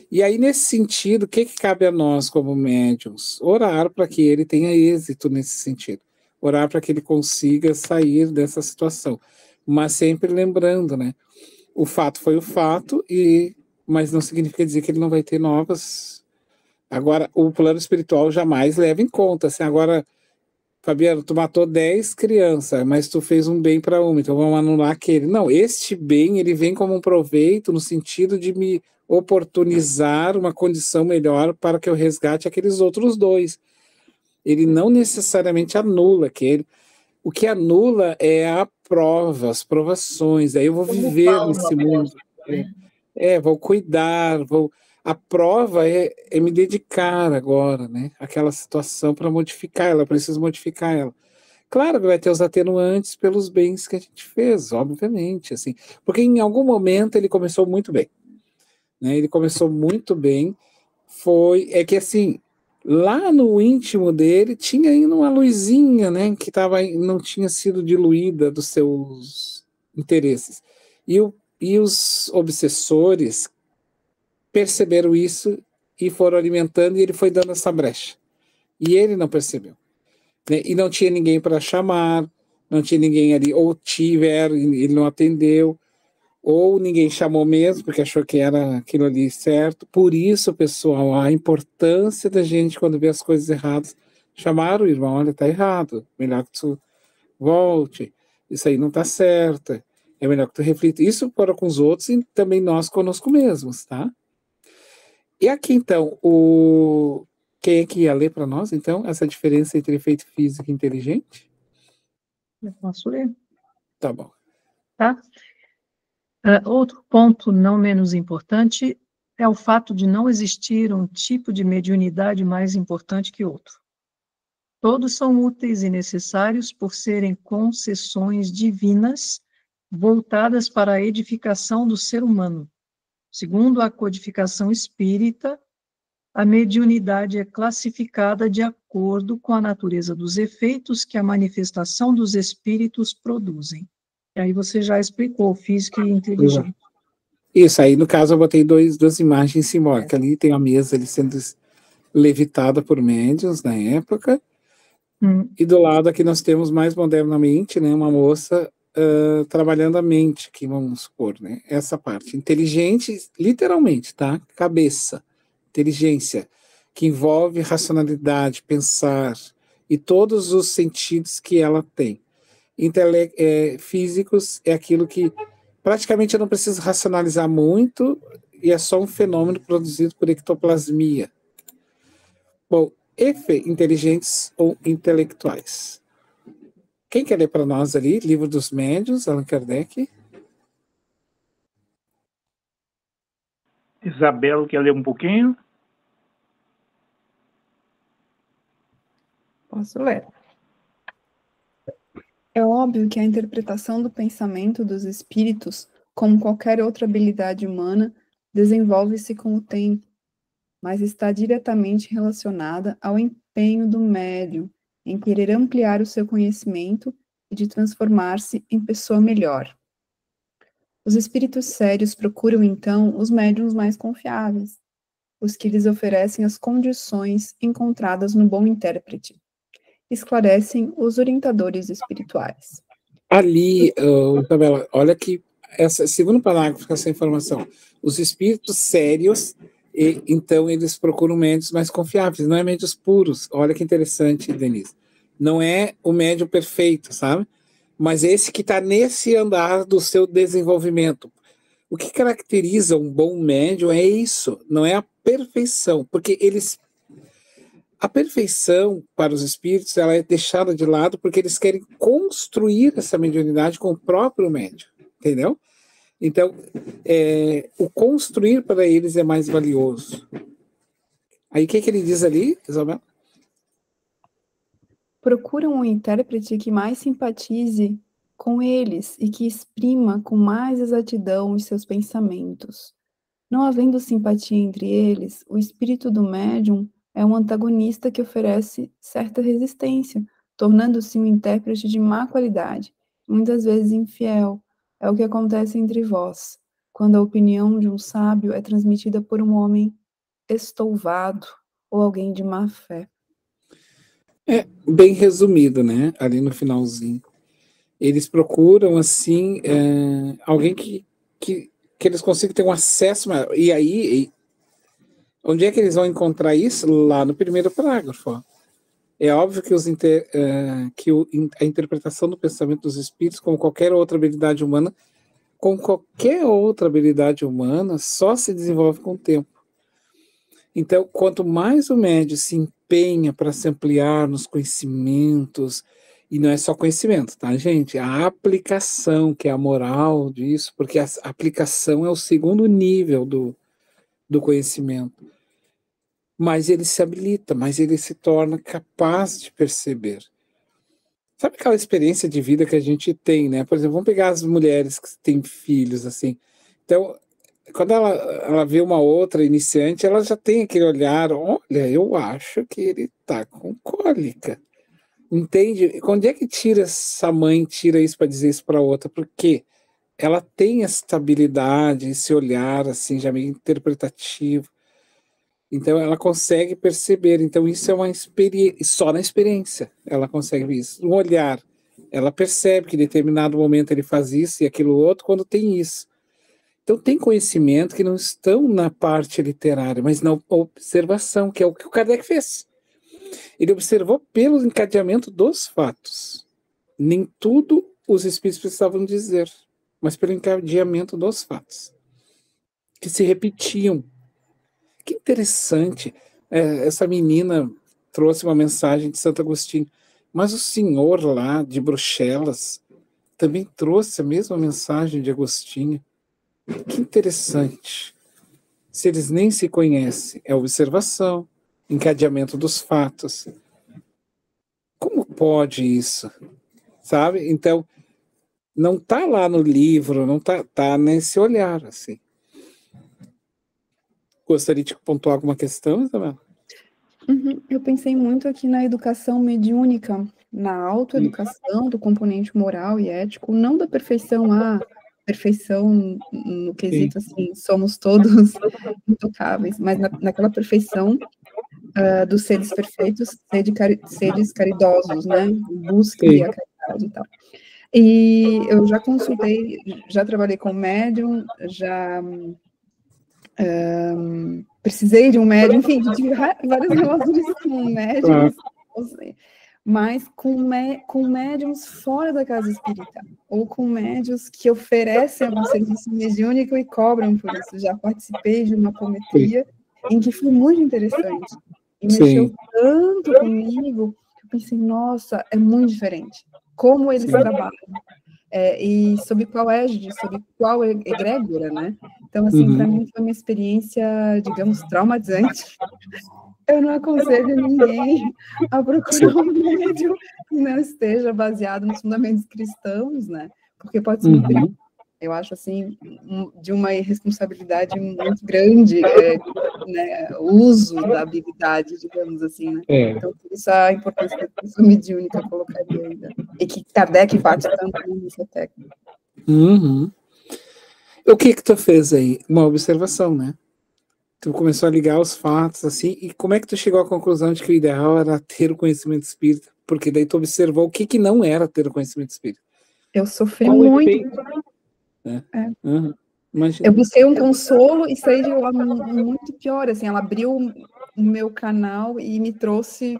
E aí, nesse sentido, o que cabe a nós como médiums? Orar para que ele tenha êxito nesse sentido. Orar para que ele consiga sair dessa situação. Mas sempre lembrando, né? O fato foi o fato, mas não significa dizer que ele não vai ter novas. Agora, o plano espiritual jamais leva em conta. Assim, agora, Fabiano, tu matou 10 crianças, mas tu fez um bem para uma, então vamos anular aquele. Não, este bem, ele vem como um proveito no sentido de me oportunizar uma condição melhor para que eu resgate aqueles outros dois. Ele não necessariamente anula aquele. O que anula é a prova, as provações. Aí eu vou viver nesse mundo. Vou cuidar, A prova é me dedicar agora, né? Aquela situação para modificar ela, eu preciso modificar ela. Claro que vai ter os atenuantes pelos bens que a gente fez, obviamente, assim, porque em algum momento ele começou muito bem, né? Ele começou muito bem, é que assim, lá no íntimo dele tinha ainda uma luzinha, né? Que não tinha sido diluída dos seus interesses. E os obsessores perceberam isso e foram alimentando, e ele foi dando essa brecha. E ele não percebeu. Né? E não tinha ninguém para chamar, não tinha ninguém ali, ou tiveram, ele não atendeu, ou ninguém chamou mesmo, porque achou que era aquilo ali certo. Por isso, pessoal, a importância da gente, quando vê as coisas erradas, chamar o irmão, olha, está errado, melhor que tu volte, isso aí não está certo, é melhor que tu reflita. Isso para com os outros e também nós conosco mesmos, tá? E aqui, então, quem é que ia ler para nós, então, essa diferença entre efeito físico e inteligente? Eu posso ler. Tá bom. Tá? Outro ponto não menos importante é o fato de não existir um tipo de mediunidade mais importante que outro. Todos são úteis e necessários por serem concessões divinas voltadas para a edificação do ser humano. Segundo a codificação espírita, a mediunidade é classificada de acordo com a natureza dos efeitos que a manifestação dos espíritos produzem. E aí você já explicou, físico e inteligente. Isso, aí no caso eu botei duas imagens simbólicas. Ali tem a mesa ali sendo levitada por médiuns na época, e do lado aqui nós temos mais modernamente, né, uma moça trabalhando a mente, que vamos supor, né, essa parte. Inteligente, literalmente, tá? Cabeça, inteligência, que envolve racionalidade, pensar, e todos os sentidos que ela tem. Físicos é aquilo que praticamente eu não preciso racionalizar muito, e é só um fenômeno produzido por ectoplasmia. Bom, inteligentes ou intelectuais. Quem quer ler para nós ali? Livro dos Médiuns, Allan Kardec. Isabel quer ler um pouquinho? Posso ler. É óbvio que a interpretação do pensamento dos espíritos, como qualquer outra habilidade humana, desenvolve-se com o tempo, mas está diretamente relacionada ao empenho do médium em querer ampliar o seu conhecimento e de transformar-se em pessoa melhor. Os espíritos sérios procuram, então, os médiuns mais confiáveis, os que lhes oferecem as condições encontradas no bom intérprete. Esclarecem os orientadores espirituais. Ali, Isabela, olha que esse segundo parágrafo com essa informação. Os espíritos sérios, então eles procuram médios mais confiáveis, não é médios puros. Olha que interessante, Denise. Não é o médium perfeito, sabe? Mas esse que está nesse andar do seu desenvolvimento. O que caracteriza um bom médium é isso, não é a perfeição, porque a perfeição para os espíritos ela é deixada de lado porque eles querem construir essa mediunidade com o próprio médium, entendeu? Então, o construir para eles é mais valioso. Aí o que ele diz ali, Isabel? Procuram um intérprete que mais simpatize com eles e que exprima com mais exatidão os seus pensamentos. Não havendo simpatia entre eles, o espírito do médium é um antagonista que oferece certa resistência, tornando-se um intérprete de má qualidade, muitas vezes infiel. É o que acontece entre vós, quando a opinião de um sábio é transmitida por um homem estouvado ou alguém de má fé. Bem resumido, né? Ali no finalzinho. Eles procuram, assim, alguém que eles consigam ter um acesso maior. E aí, onde é que eles vão encontrar isso? Lá no primeiro parágrafo. Ó. É óbvio que, a interpretação do pensamento dos espíritos, como qualquer outra habilidade humana, só se desenvolve com o tempo. Então, quanto mais o médium se empenha para se ampliar nos conhecimentos, e não é só conhecimento, tá, gente? A aplicação, que é a moral disso, porque a aplicação é o segundo nível do conhecimento. Mas ele se habilita, mas ele se torna capaz de perceber. Sabe aquela experiência de vida que a gente tem, né? Por exemplo, vamos pegar as mulheres que têm filhos, assim. Então, quando ela vê uma outra iniciante, ela já tem aquele olhar, olha, eu acho que ele está com cólica. Entende? Quando é que essa mãe tira isso para dizer isso para outra? Porque ela tem essa habilidade, esse olhar assim, já meio interpretativo. Então ela consegue perceber. Então isso é uma experiência, só na experiência ela consegue ver isso. No olhar, ela percebe que em determinado momento ele faz isso e aquilo outro quando tem isso. Então tem conhecimento que não estão na parte literária, mas na observação, que é o que o Kardec fez. Ele observou pelo encadeamento dos fatos. Nem tudo os espíritos precisavam dizer, mas pelo encadeamento dos fatos, que se repetiam. Que interessante. Essa menina trouxe uma mensagem de Santo Agostinho, mas o senhor lá de Bruxelas também trouxe a mesma mensagem de Agostinho. Que interessante. Se eles nem se conhecem, é observação, encadeamento dos fatos. Como pode isso? Sabe? Então, não está lá no livro, não tá nesse olhar, assim. Gostaria de pontuar alguma questão, Isabel? Eu pensei muito aqui na educação mediúnica, na autoeducação do componente moral e ético, não da perfeição, perfeição no quesito, assim, somos todos intocáveis, mas naquela perfeição dos seres perfeitos, seres caridosos, né? Busque a caridade e tal. E eu já consultei, já trabalhei com médium, já precisei de um médium, enfim, tive várias relações com médiums, mas com médiums fora da casa espírita, ou com médiums que oferecem algum serviço mediúnico e cobram por isso. Já participei de uma apometria em que foi muito interessante, e mexeu tanto comigo, que eu pensei, nossa, é muito diferente. como eles Sim. trabalham, e sobre qual egrégora, né? Então, assim, para mim foi uma experiência, digamos, traumatizante. Eu não aconselho ninguém a procurar um médium que não esteja baseado nos fundamentos cristãos, né? Porque pode ser muito perigoso. Eu acho, assim, de uma irresponsabilidade muito grande, né, o uso da habilidade, digamos assim, né? Então, por isso a importância da pessoa mediúnica eu colocaria ainda. E que Kardec bate tanto nessa técnica. O que tu fez aí? Uma observação, né? Tu começou a ligar os fatos, assim, e como é que tu chegou à conclusão de que o ideal era ter o conhecimento espírita? Porque daí tu observou o que não era ter o conhecimento espírita. Eu sofri muito. Eu busquei um consolo e saí de lá muito pior, assim, ela abriu o meu canal e me trouxe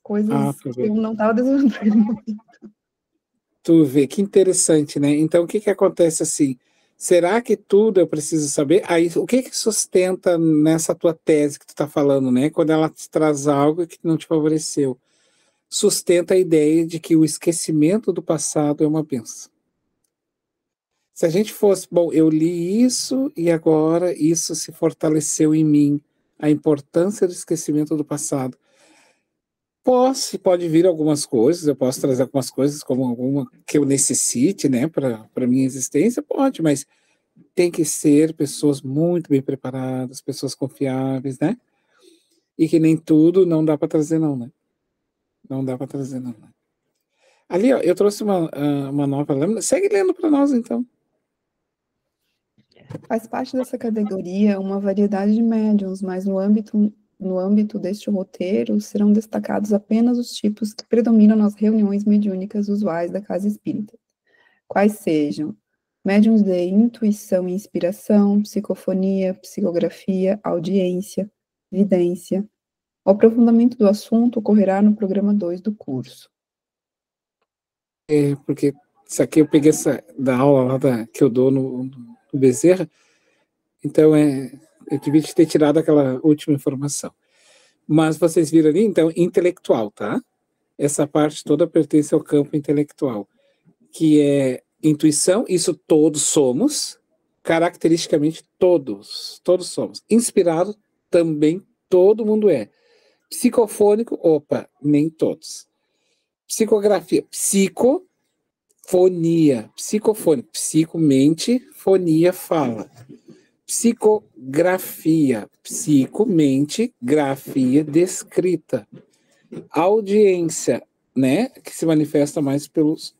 coisas que eu não estava desejando para ele. Tu vê, que interessante, né? Então, o que acontece assim? Será que tudo eu preciso saber? Aí, o que sustenta nessa tua tese que tu está falando, né? Quando ela te traz algo que não te favoreceu. Sustenta a ideia de que o esquecimento do passado é uma bênção. Se a gente fosse, bom, eu li isso e agora isso se fortaleceu em mim, a importância do esquecimento do passado. Pode vir algumas coisas, eu posso trazer algumas coisas como alguma que eu necessite, né, para minha existência, pode, mas tem que ser pessoas muito bem preparadas, pessoas confiáveis, né? E que nem tudo não dá para trazer não, né? Não dá para trazer não, né? Ali, ó, eu trouxe uma nova lâmina. Segue lendo para nós, então. Faz parte dessa categoria uma variedade de médiuns, mas no âmbito deste roteiro serão destacados apenas os tipos que predominam nas reuniões mediúnicas usuais da casa espírita, quais sejam médiuns de intuição e inspiração, psicofonia, psicografia, audiência, vidência. O aprofundamento do assunto ocorrerá no programa 2 do curso. Porque isso aqui eu peguei da aula lá que eu dou no Bezerra, então eu devia ter tirado aquela última informação. Mas vocês viram ali, então, intelectual, tá? Essa parte toda pertence ao campo intelectual, que é intuição, isso todos somos, caracteristicamente todos somos. Inspirado, também todo mundo é. Psicofônico, opa, nem todos. Psicografia, psicofonia, psicofônico, psico, mente, fonia, fala. Psicografia, psico, mente, grafia, descrita. Audiência, né, que se manifesta mais pelos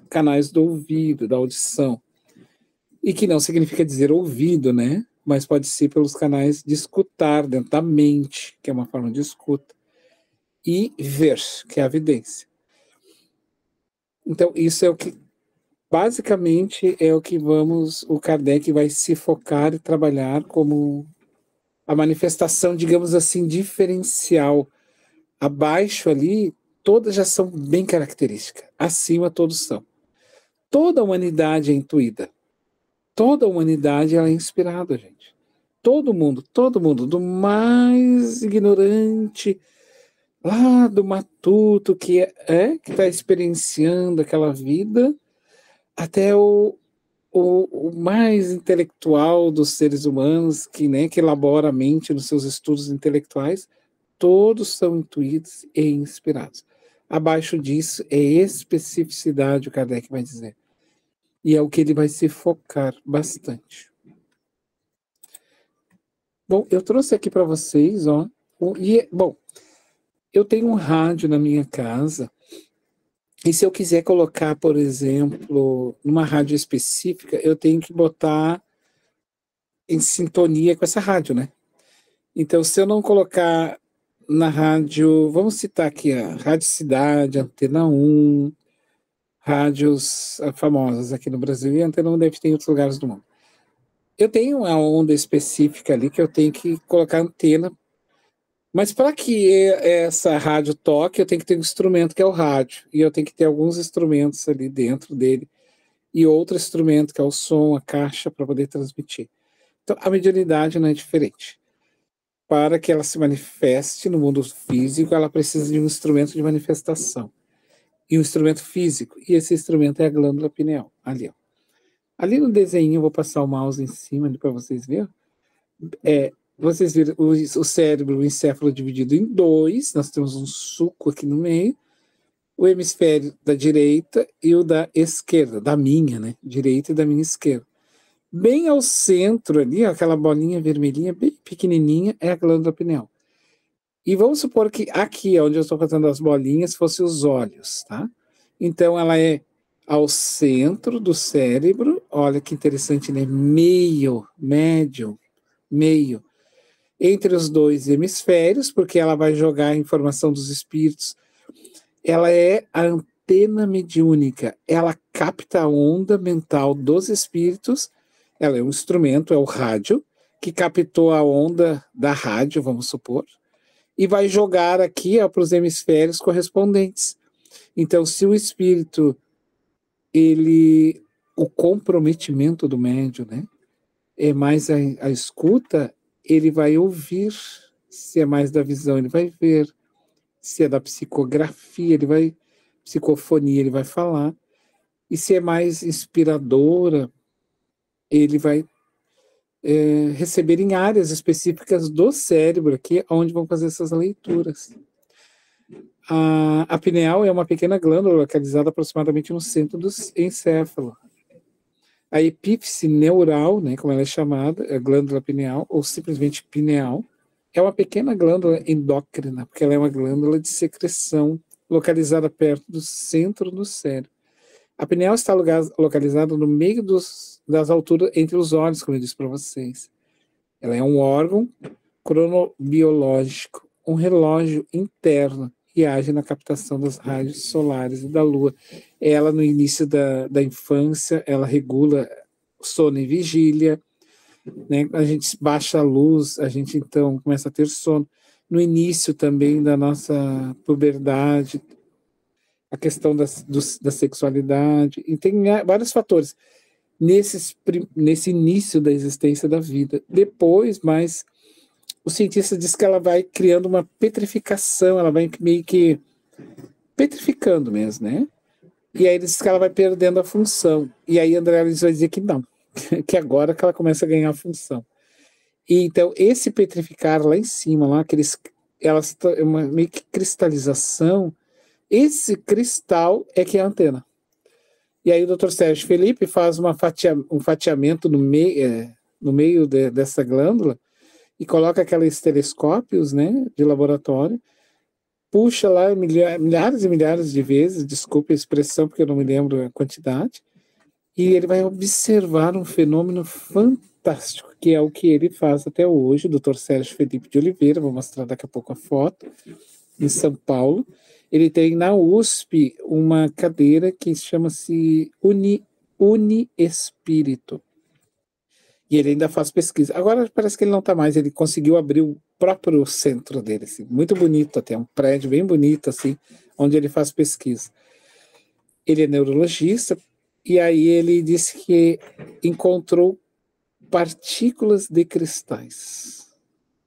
canais do ouvido, da audição. E que não significa dizer ouvido, né, mas pode ser pelos canais de escutar dentro da mente, que é uma forma de escuta. E ver, que é a evidência. Então, isso é o que, basicamente, é o que o Kardec vai se focar e trabalhar como a manifestação, digamos assim, diferencial. Abaixo ali, todas já são bem características. Acima, todos são. Toda a humanidade é intuída. Toda a humanidade ela é inspirada, gente. Todo mundo, do mais ignorante, lá do matuto, que está experienciando aquela vida, até o mais intelectual dos seres humanos, que elabora a mente nos seus estudos intelectuais, todos são intuídos e inspirados. Abaixo disso é especificidade, o Kardec vai dizer. E é o que ele vai se focar bastante. Bom, eu trouxe aqui para vocês, ó. Bom, eu tenho um rádio na minha casa, e se eu quiser colocar, por exemplo, numa rádio específica, eu tenho que botar em sintonia com essa rádio, né? Então, se eu não colocar na rádio, vamos citar aqui a Rádio Cidade, Antena 1, rádios famosas aqui no Brasil, e a Antena 1 deve ter em outros lugares do mundo. Eu tenho uma onda específica ali que eu tenho que colocar antena, mas para que essa rádio toque, eu tenho que ter um instrumento que é o rádio, e eu tenho que ter alguns instrumentos ali dentro dele, e outro instrumento que é o som, a caixa, para poder transmitir. Então, a mediunidade não é diferente. Para que ela se manifeste no mundo físico, ela precisa de um instrumento de manifestação. e um instrumento físico, e esse instrumento é a glândula pineal, ali, ó. Ali no desenho, eu vou passar o mouse em cima para vocês verem. Vocês viram o cérebro, o encéfalo dividido em dois, nós temos um suco aqui no meio, o hemisfério da direita e o da esquerda, da minha, né? Direita e da minha esquerda. Bem ao centro ali, ó, aquela bolinha vermelhinha, bem pequenininha, é a glândula pineal. E vamos supor que aqui, onde eu estou fazendo as bolinhas, fossem os olhos, tá? Então, ela é ao centro do cérebro, olha que interessante, né? Meio, médio, meio, entre os dois hemisférios, porque ela vai jogar a informação dos espíritos. Ela é a antena mediúnica, ela capta a onda mental dos espíritos, ela é um instrumento, é o rádio, que captou a onda da rádio, vamos supor, e vai jogar aqui para os hemisférios correspondentes. Então, se o espírito, o comprometimento do médium, né, é mais a escuta, ele vai ouvir. Se é mais da visão, ele vai ver. Se é da psicografia, psicofonia, ele vai falar. E se é mais inspiradora, ele vai receber em áreas específicas do cérebro, aqui, onde vão fazer essas leituras. A pineal é uma pequena glândula localizada aproximadamente no centro do encéfalo. A epífise neural, né, como ela é chamada, a glândula pineal, ou simplesmente pineal, é uma pequena glândula endócrina, porque ela é uma glândula de secreção localizada perto do centro do cérebro. A pineal está localizada no meio das alturas entre os olhos, como eu disse para vocês. Ela é um órgão cronobiológico, um relógio interno que age na captação das raios solares e da lua. Ela, no início da infância, ela regula sono e vigília, né? A gente baixa a luz, a gente então começa a ter sono. No início também da nossa puberdade, a questão da sexualidade, e tem vários fatores nesse início da existência da vida. Depois, mas o cientista diz que ela vai criando uma petrificação, ela vai meio que petrificando mesmo, né? E aí ele diz que ela vai perdendo a função. E aí André Luiz vai dizer que não, que agora que ela começa a ganhar a função. E então esse petrificar lá em cima, lá, é uma meio que cristalização, esse cristal é que é a antena. E aí o Dr. Sérgio Felipe faz um fatiamento no meio dessa glândula e coloca aqueles telescópios, né, de laboratório, puxa lá milhares e milhares de vezes, desculpe a expressão porque eu não me lembro a quantidade, e ele vai observar um fenômeno fantástico, que é o que ele faz até hoje, o Dr. Sérgio Felipe de Oliveira, vou mostrar daqui a pouco a foto, em São Paulo. Ele tem na USP uma cadeira que chama-se Uniespírito. E ele ainda faz pesquisa. Agora parece que ele não está mais, ele conseguiu abrir o próprio centro dele, assim, muito bonito até, um prédio bem bonito, assim, onde ele faz pesquisa. Ele é neurologista, e aí ele disse que encontrou partículas de cristais.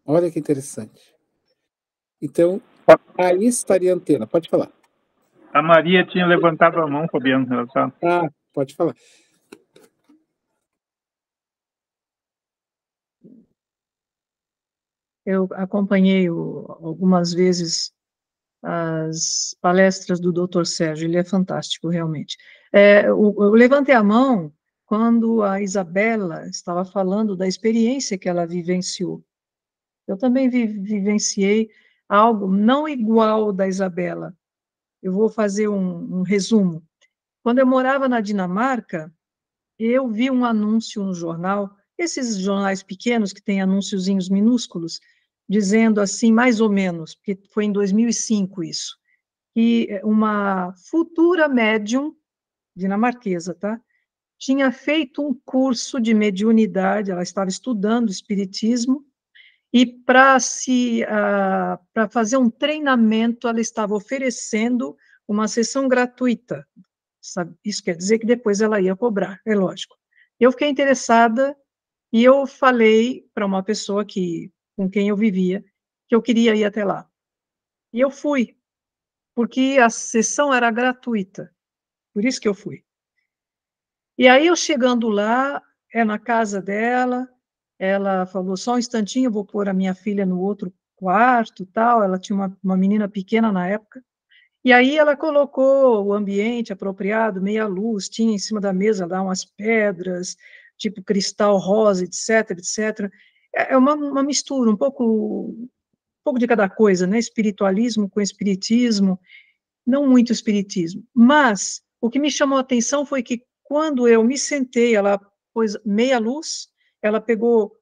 Olha que interessante. Então, aí estaria a antena. Pode falar. A Maria tinha levantado a mão, Fabiano. Pode falar. Eu acompanhei algumas vezes as palestras do Dr. Sérgio, ele é fantástico, realmente. Eu levantei a mão quando a Isabela estava falando da experiência que ela vivenciou. Eu também vivenciei algo não igual ao da Isabela. Eu vou fazer um resumo. Quando eu morava na Dinamarca, eu vi um anúncio no jornal, esses jornais pequenos que têm anúnciozinhos minúsculos, dizendo assim, mais ou menos, porque foi em 2005 isso, que uma futura médium dinamarquesa, tá? Tinha feito um curso de mediunidade, ela estava estudando espiritismo, e para fazer um treinamento, ela estava oferecendo uma sessão gratuita. Sabe? Isso quer dizer que depois ela ia cobrar, é lógico. Eu fiquei interessada e eu falei para uma pessoa com quem eu vivia que eu queria ir até lá. E eu fui. porque a sessão era gratuita, por isso que eu fui. E aí, eu chegando lá, na casa dela, ela falou, só um instantinho, eu vou pôr a minha filha no outro quarto, tal, ela tinha uma menina pequena na época, e aí ela colocou o ambiente apropriado, meia luz, tinha em cima da mesa lá umas pedras, tipo cristal rosa, etc, etc. É uma mistura, um pouco de cada coisa, né? Espiritualismo com espiritismo, não muito espiritismo. Mas o que me chamou a atenção foi que quando eu me sentei, ela pôs meia luz, ela pegou,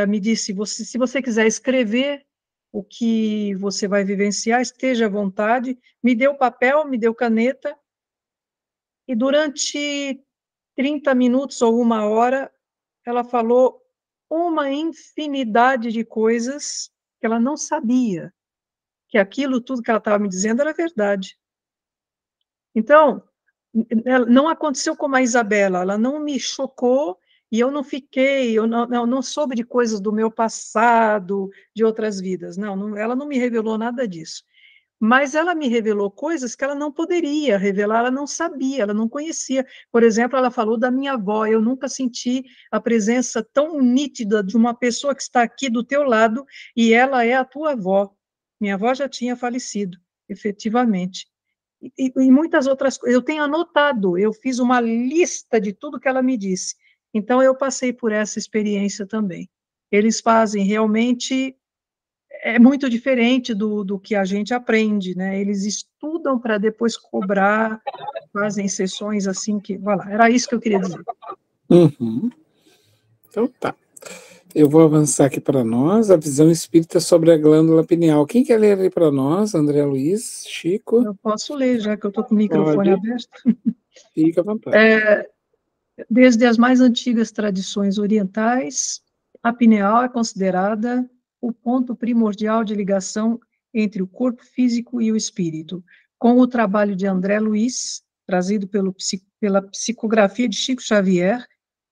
me disse, se você quiser escrever o que você vai vivenciar, esteja à vontade, me deu papel, me deu caneta, e durante 30 minutos ou 1 hora, ela falou uma infinidade de coisas que ela não sabia, que aquilo tudo que ela estava me dizendo era verdade. Então, não aconteceu como a Isabela, ela não me chocou e eu não fiquei, eu não soube de coisas do meu passado, de outras vidas, ela não me revelou nada disso. Mas ela me revelou coisas que ela não poderia revelar, ela não sabia, ela não conhecia. Por exemplo, ela falou da minha avó, eu nunca senti a presença tão nítida de uma pessoa que está aqui do teu lado e ela é a tua avó. Minha avó já tinha falecido, efetivamente. E muitas outras coisas. Eu tenho anotado, eu fiz uma lista de tudo que ela me disse. Então, eu passei por essa experiência também. Eles fazem realmente, é muito diferente do que a gente aprende, né? Eles estudam para depois cobrar, fazem sessões assim que, vai lá, era isso que eu queria dizer. Uhum. Então tá. Eu vou avançar aqui para nós, a visão espírita sobre a glândula pineal. Quem quer ler aí para nós? André Luiz, Chico? Eu posso ler, já que eu estou com o microfone aberto. Fica à vontade. Desde as mais antigas tradições orientais, a pineal é considerada o ponto primordial de ligação entre o corpo físico e o espírito. Com o trabalho de André Luiz, trazido pela psicografia de Chico Xavier,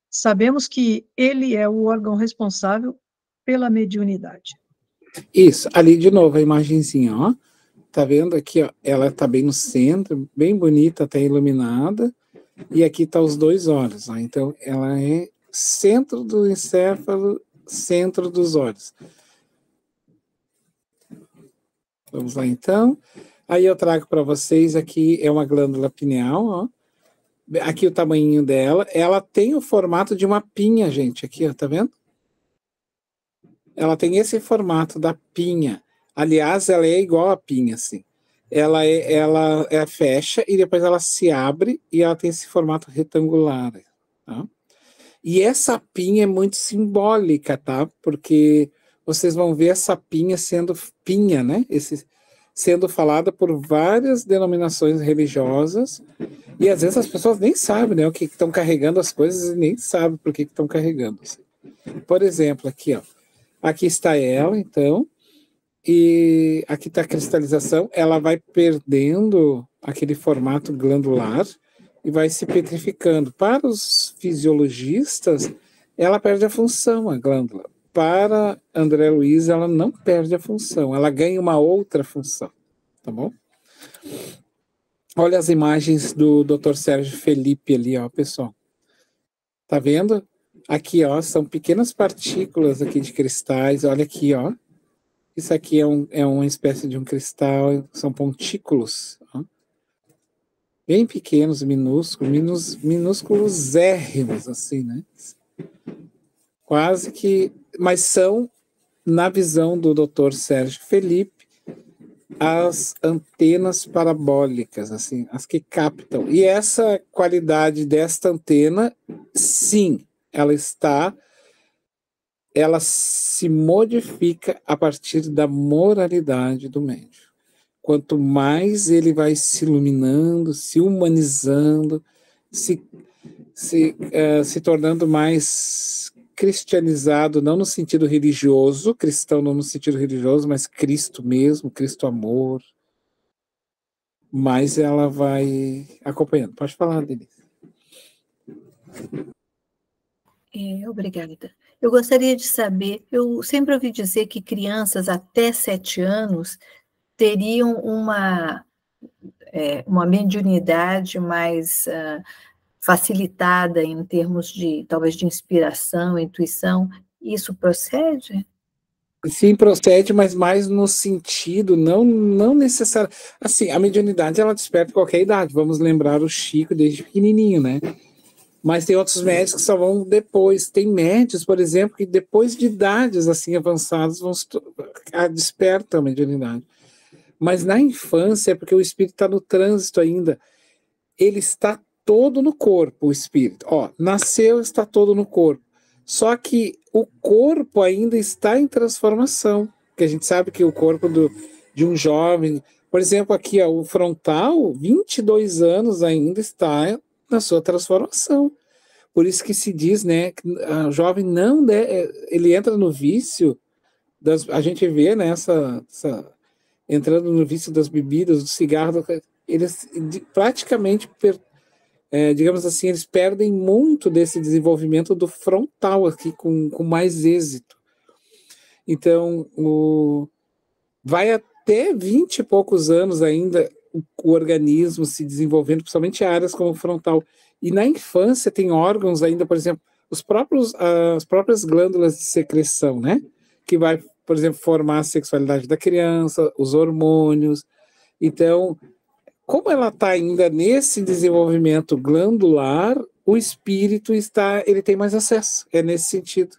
sabemos que ele é o órgão responsável pela mediunidade. Isso, ali de novo a imagenzinha, ó. Tá vendo aqui, ó? Ela tá bem no centro, bem bonita, até iluminada. E aqui tá os dois olhos, ó. Então ela é centro do encéfalo, centro dos olhos. Vamos lá então. Aí eu trago para vocês aqui, é uma glândula pineal, ó. Aqui o tamanhinho dela. Ela tem o formato de uma pinha, gente. Aqui, ó, tá vendo? Ela tem esse formato da pinha. Aliás, ela é igual a pinha, assim. Ela fecha e depois ela se abre e ela tem esse formato retangular. Tá? E essa pinha é muito simbólica, tá? Porque vocês vão ver essa pinha sendo pinha, né? Sendo falada por várias denominações religiosas. E às vezes as pessoas nem sabem, né, o que estão carregando as coisas e nem sabem por que estão carregando. Assim. Por exemplo, aqui, ó. Aqui está ela, então, e aqui está a cristalização. Ela vai perdendo aquele formato glandular e vai se petrificando. Para os fisiologistas, ela perde a função, a glândula. Para André Luiz, ela não perde a função, ela ganha uma outra função, tá bom? Olha as imagens do Dr. Sérgio Felipe ali, ó, pessoal. Tá vendo? Aqui, ó, são pequenas partículas aqui de cristais. Olha aqui, ó. Isso aqui é uma espécie de um cristal, são pontículos, ó. Bem pequenos, minúsculosérrimos, assim, né? Quase que, mas são, na visão do Dr. Sérgio Felipe, as antenas parabólicas, assim, as que captam. E essa qualidade desta antena, sim, ela se modifica a partir da moralidade do médium. Quanto mais ele vai se iluminando, se humanizando, se tornando mais cristianizado, não no sentido religioso, cristão não no sentido religioso, mas Cristo mesmo, Cristo amor, mas ela vai acompanhando. Pode falar, Denise. Obrigada. Eu gostaria de saber, eu sempre ouvi dizer que crianças até 7 anos teriam uma mediunidade mais facilitada em termos de, talvez, de inspiração, intuição. Isso procede? Sim, procede, mas mais no sentido, não necessário. Assim, a mediunidade, ela desperta em qualquer idade. Vamos lembrar o Chico desde pequenininho, né? Mas tem outros médios que só vão depois. Tem médios, por exemplo, que depois de idades assim avançadas despertam a mediunidade. Mas na infância é porque o espírito está no trânsito ainda. Ele está todo no corpo, o espírito. Ó, nasceu, está todo no corpo. Só que o corpo ainda está em transformação. Porque a gente sabe que o corpo de um jovem, por exemplo, aqui, ó, o frontal, 22 anos ainda está na sua transformação. Por isso que se diz, né, que o jovem não ele entra no vício, a gente vê, né, entrando no vício das bebidas, do cigarro, eles praticamente, digamos assim, eles perdem muito desse desenvolvimento do frontal aqui com mais êxito. Então, vai até 20 e poucos anos ainda o organismo se desenvolvendo, principalmente áreas como o frontal. E na infância tem órgãos ainda, por exemplo, as próprias glândulas de secreção, né? Que vai, por exemplo, formar a sexualidade da criança, os hormônios. Então, como ela está ainda nesse desenvolvimento glandular, o espírito ele tem mais acesso. É nesse sentido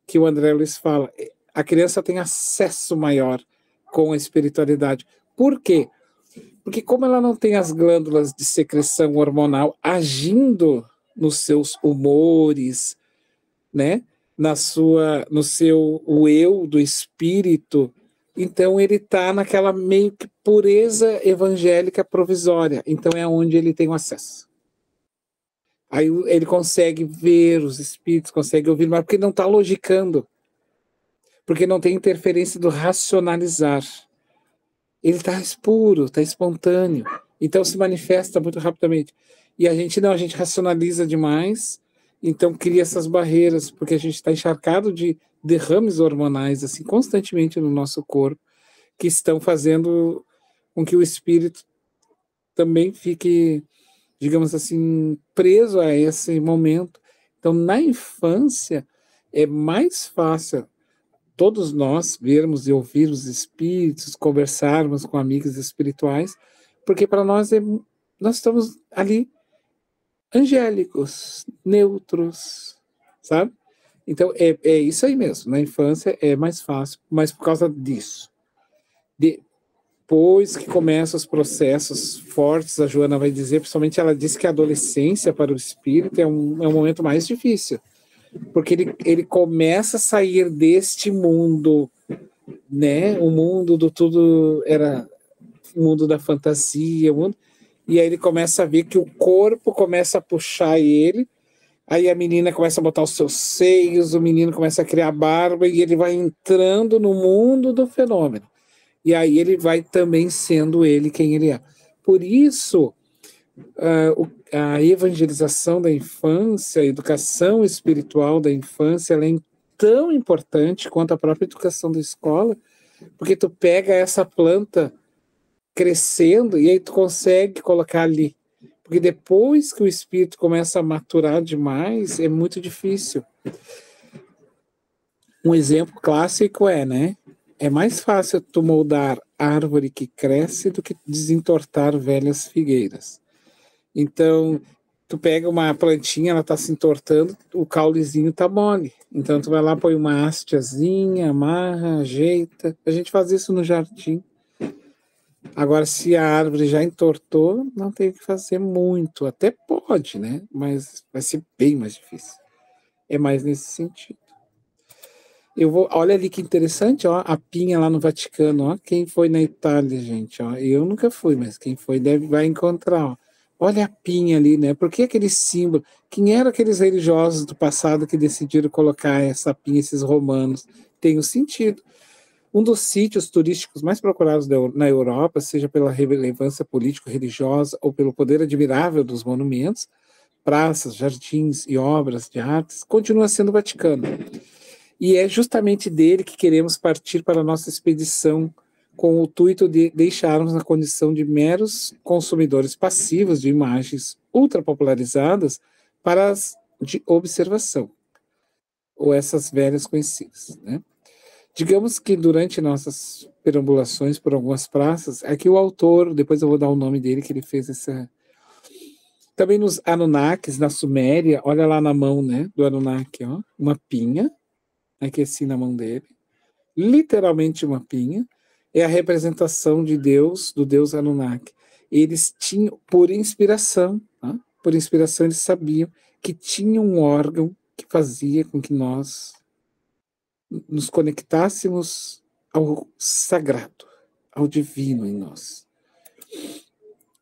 que o André Luiz fala. A criança tem acesso maior com a espiritualidade. Por quê? Porque como ela não tem as glândulas de secreção hormonal agindo nos seus humores, né? No seu eu do espírito, então ele está naquela meio que pureza evangélica provisória. Então é onde ele tem o acesso. Aí ele consegue ver os espíritos, consegue ouvir, mas porque não está logicando. Porque não tem interferência do racionalizar. Ele está puro, está espontâneo. Então se manifesta muito rapidamente. E a gente racionaliza demais, então cria essas barreiras, porque a gente está encharcado de derrames hormonais, assim, constantemente no nosso corpo, que estão fazendo com que o espírito também fique, digamos assim, preso a esse momento. Então, na infância, é mais fácil todos nós vermos e ouvirmos espíritos, conversarmos com amigos espirituais, porque para nós nós estamos ali angélicos, neutros, sabe? Então é isso aí mesmo. Na infância é mais fácil, mas por causa disso. Depois que começam os processos fortes, a Joana vai dizer, principalmente ela disse que a adolescência para o espírito é um momento mais difícil, porque ele começa a sair deste mundo, né? O mundo do tudo era o mundo da fantasia, e aí ele começa a ver que o corpo começa a puxar ele, aí a menina começa a botar os seus seios, o menino começa a criar barba, e ele vai entrando no mundo do fenômeno. E aí ele vai também sendo ele quem ele é. Por isso, a evangelização da infância, a educação espiritual da infância, ela é tão importante quanto a própria educação da escola, porque tu pega essa planta crescendo e aí tu consegue colocar ali. Porque depois que o espírito começa a maturar demais, é muito difícil. Um exemplo clássico né? É mais fácil tu moldar árvore que cresce do que desentortar velhas figueiras. Então, tu pega uma plantinha, ela está se entortando, o caulezinho tá mole. Então, tu vai lá, põe uma hasteazinha, amarra, ajeita. A gente faz isso no jardim. Agora, se a árvore já entortou, não tem o que fazer muito. Até pode, né? Mas vai ser bem mais difícil. É mais nesse sentido. Olha ali que interessante, ó, a pinha lá no Vaticano, ó. Quem foi na Itália, gente, ó. Eu nunca fui, mas quem foi vai encontrar, ó. Olha a pinha ali, né? Por que aquele símbolo? Quem eram aqueles religiosos do passado que decidiram colocar essa pinha, esses romanos? Tem um sentido. Um dos sítios turísticos mais procurados na Europa, seja pela relevância político-religiosa ou pelo poder admirável dos monumentos, praças, jardins e obras de artes, continua sendo o Vaticano. E é justamente dele que queremos partir para a nossa expedição com o intuito de deixarmos na condição de meros consumidores passivos de imagens ultrapopularizadas para as de observação, ou essas velhas conhecidas, né? Digamos que durante nossas perambulações por algumas praças, aqui o autor, depois eu vou dar o nome dele, que ele fez essa... Também nos Anunnakis, na Suméria, olha lá na mão, né, do Anunnaki, ó, uma pinha, aqui assim na mão dele, literalmente uma pinha, é a representação de Deus, do Deus Anunnaki. Eles tinham, por inspiração, tá? Por inspiração eles sabiam que tinha um órgão que fazia com que nós nos conectássemos ao sagrado, ao divino em nós.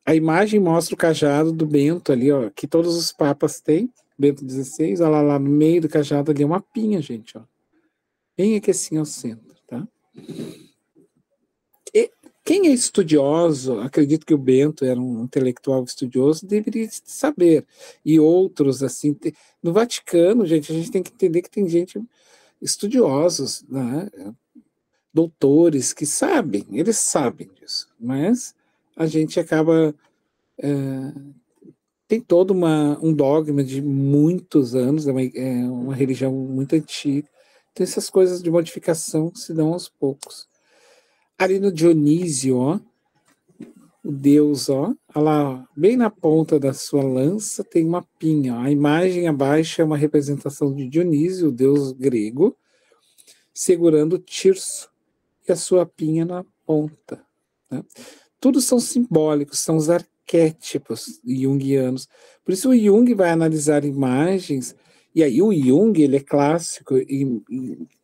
A imagem mostra o cajado do Bento ali, ó, que todos os papas têm, Bento XVI, olha lá no meio do cajado ali é uma pinha, gente, ó. Bem aqui assim ao centro, tá? E quem é estudioso, acredito que o Bento era um intelectual estudioso, deveria saber. E outros, assim, no Vaticano, gente, a gente tem que entender que tem gente estudiosos, né? Doutores que sabem, eles sabem disso, mas a gente acaba tem todo um dogma de muitos anos, é uma religião muito antiga, então essas coisas de modificação se dão aos poucos. Ali no Dionísio, ó, o Deus, ó lá, bem na ponta da sua lança tem uma pinha, ó. A imagem abaixo é uma representação de Dionísio, o deus grego, segurando o tirso e a sua pinha na ponta, né? Tudo são simbólicos, são os arquétipos junguianos. Por isso o Jung vai analisar imagens, e aí o Jung ele é clássico e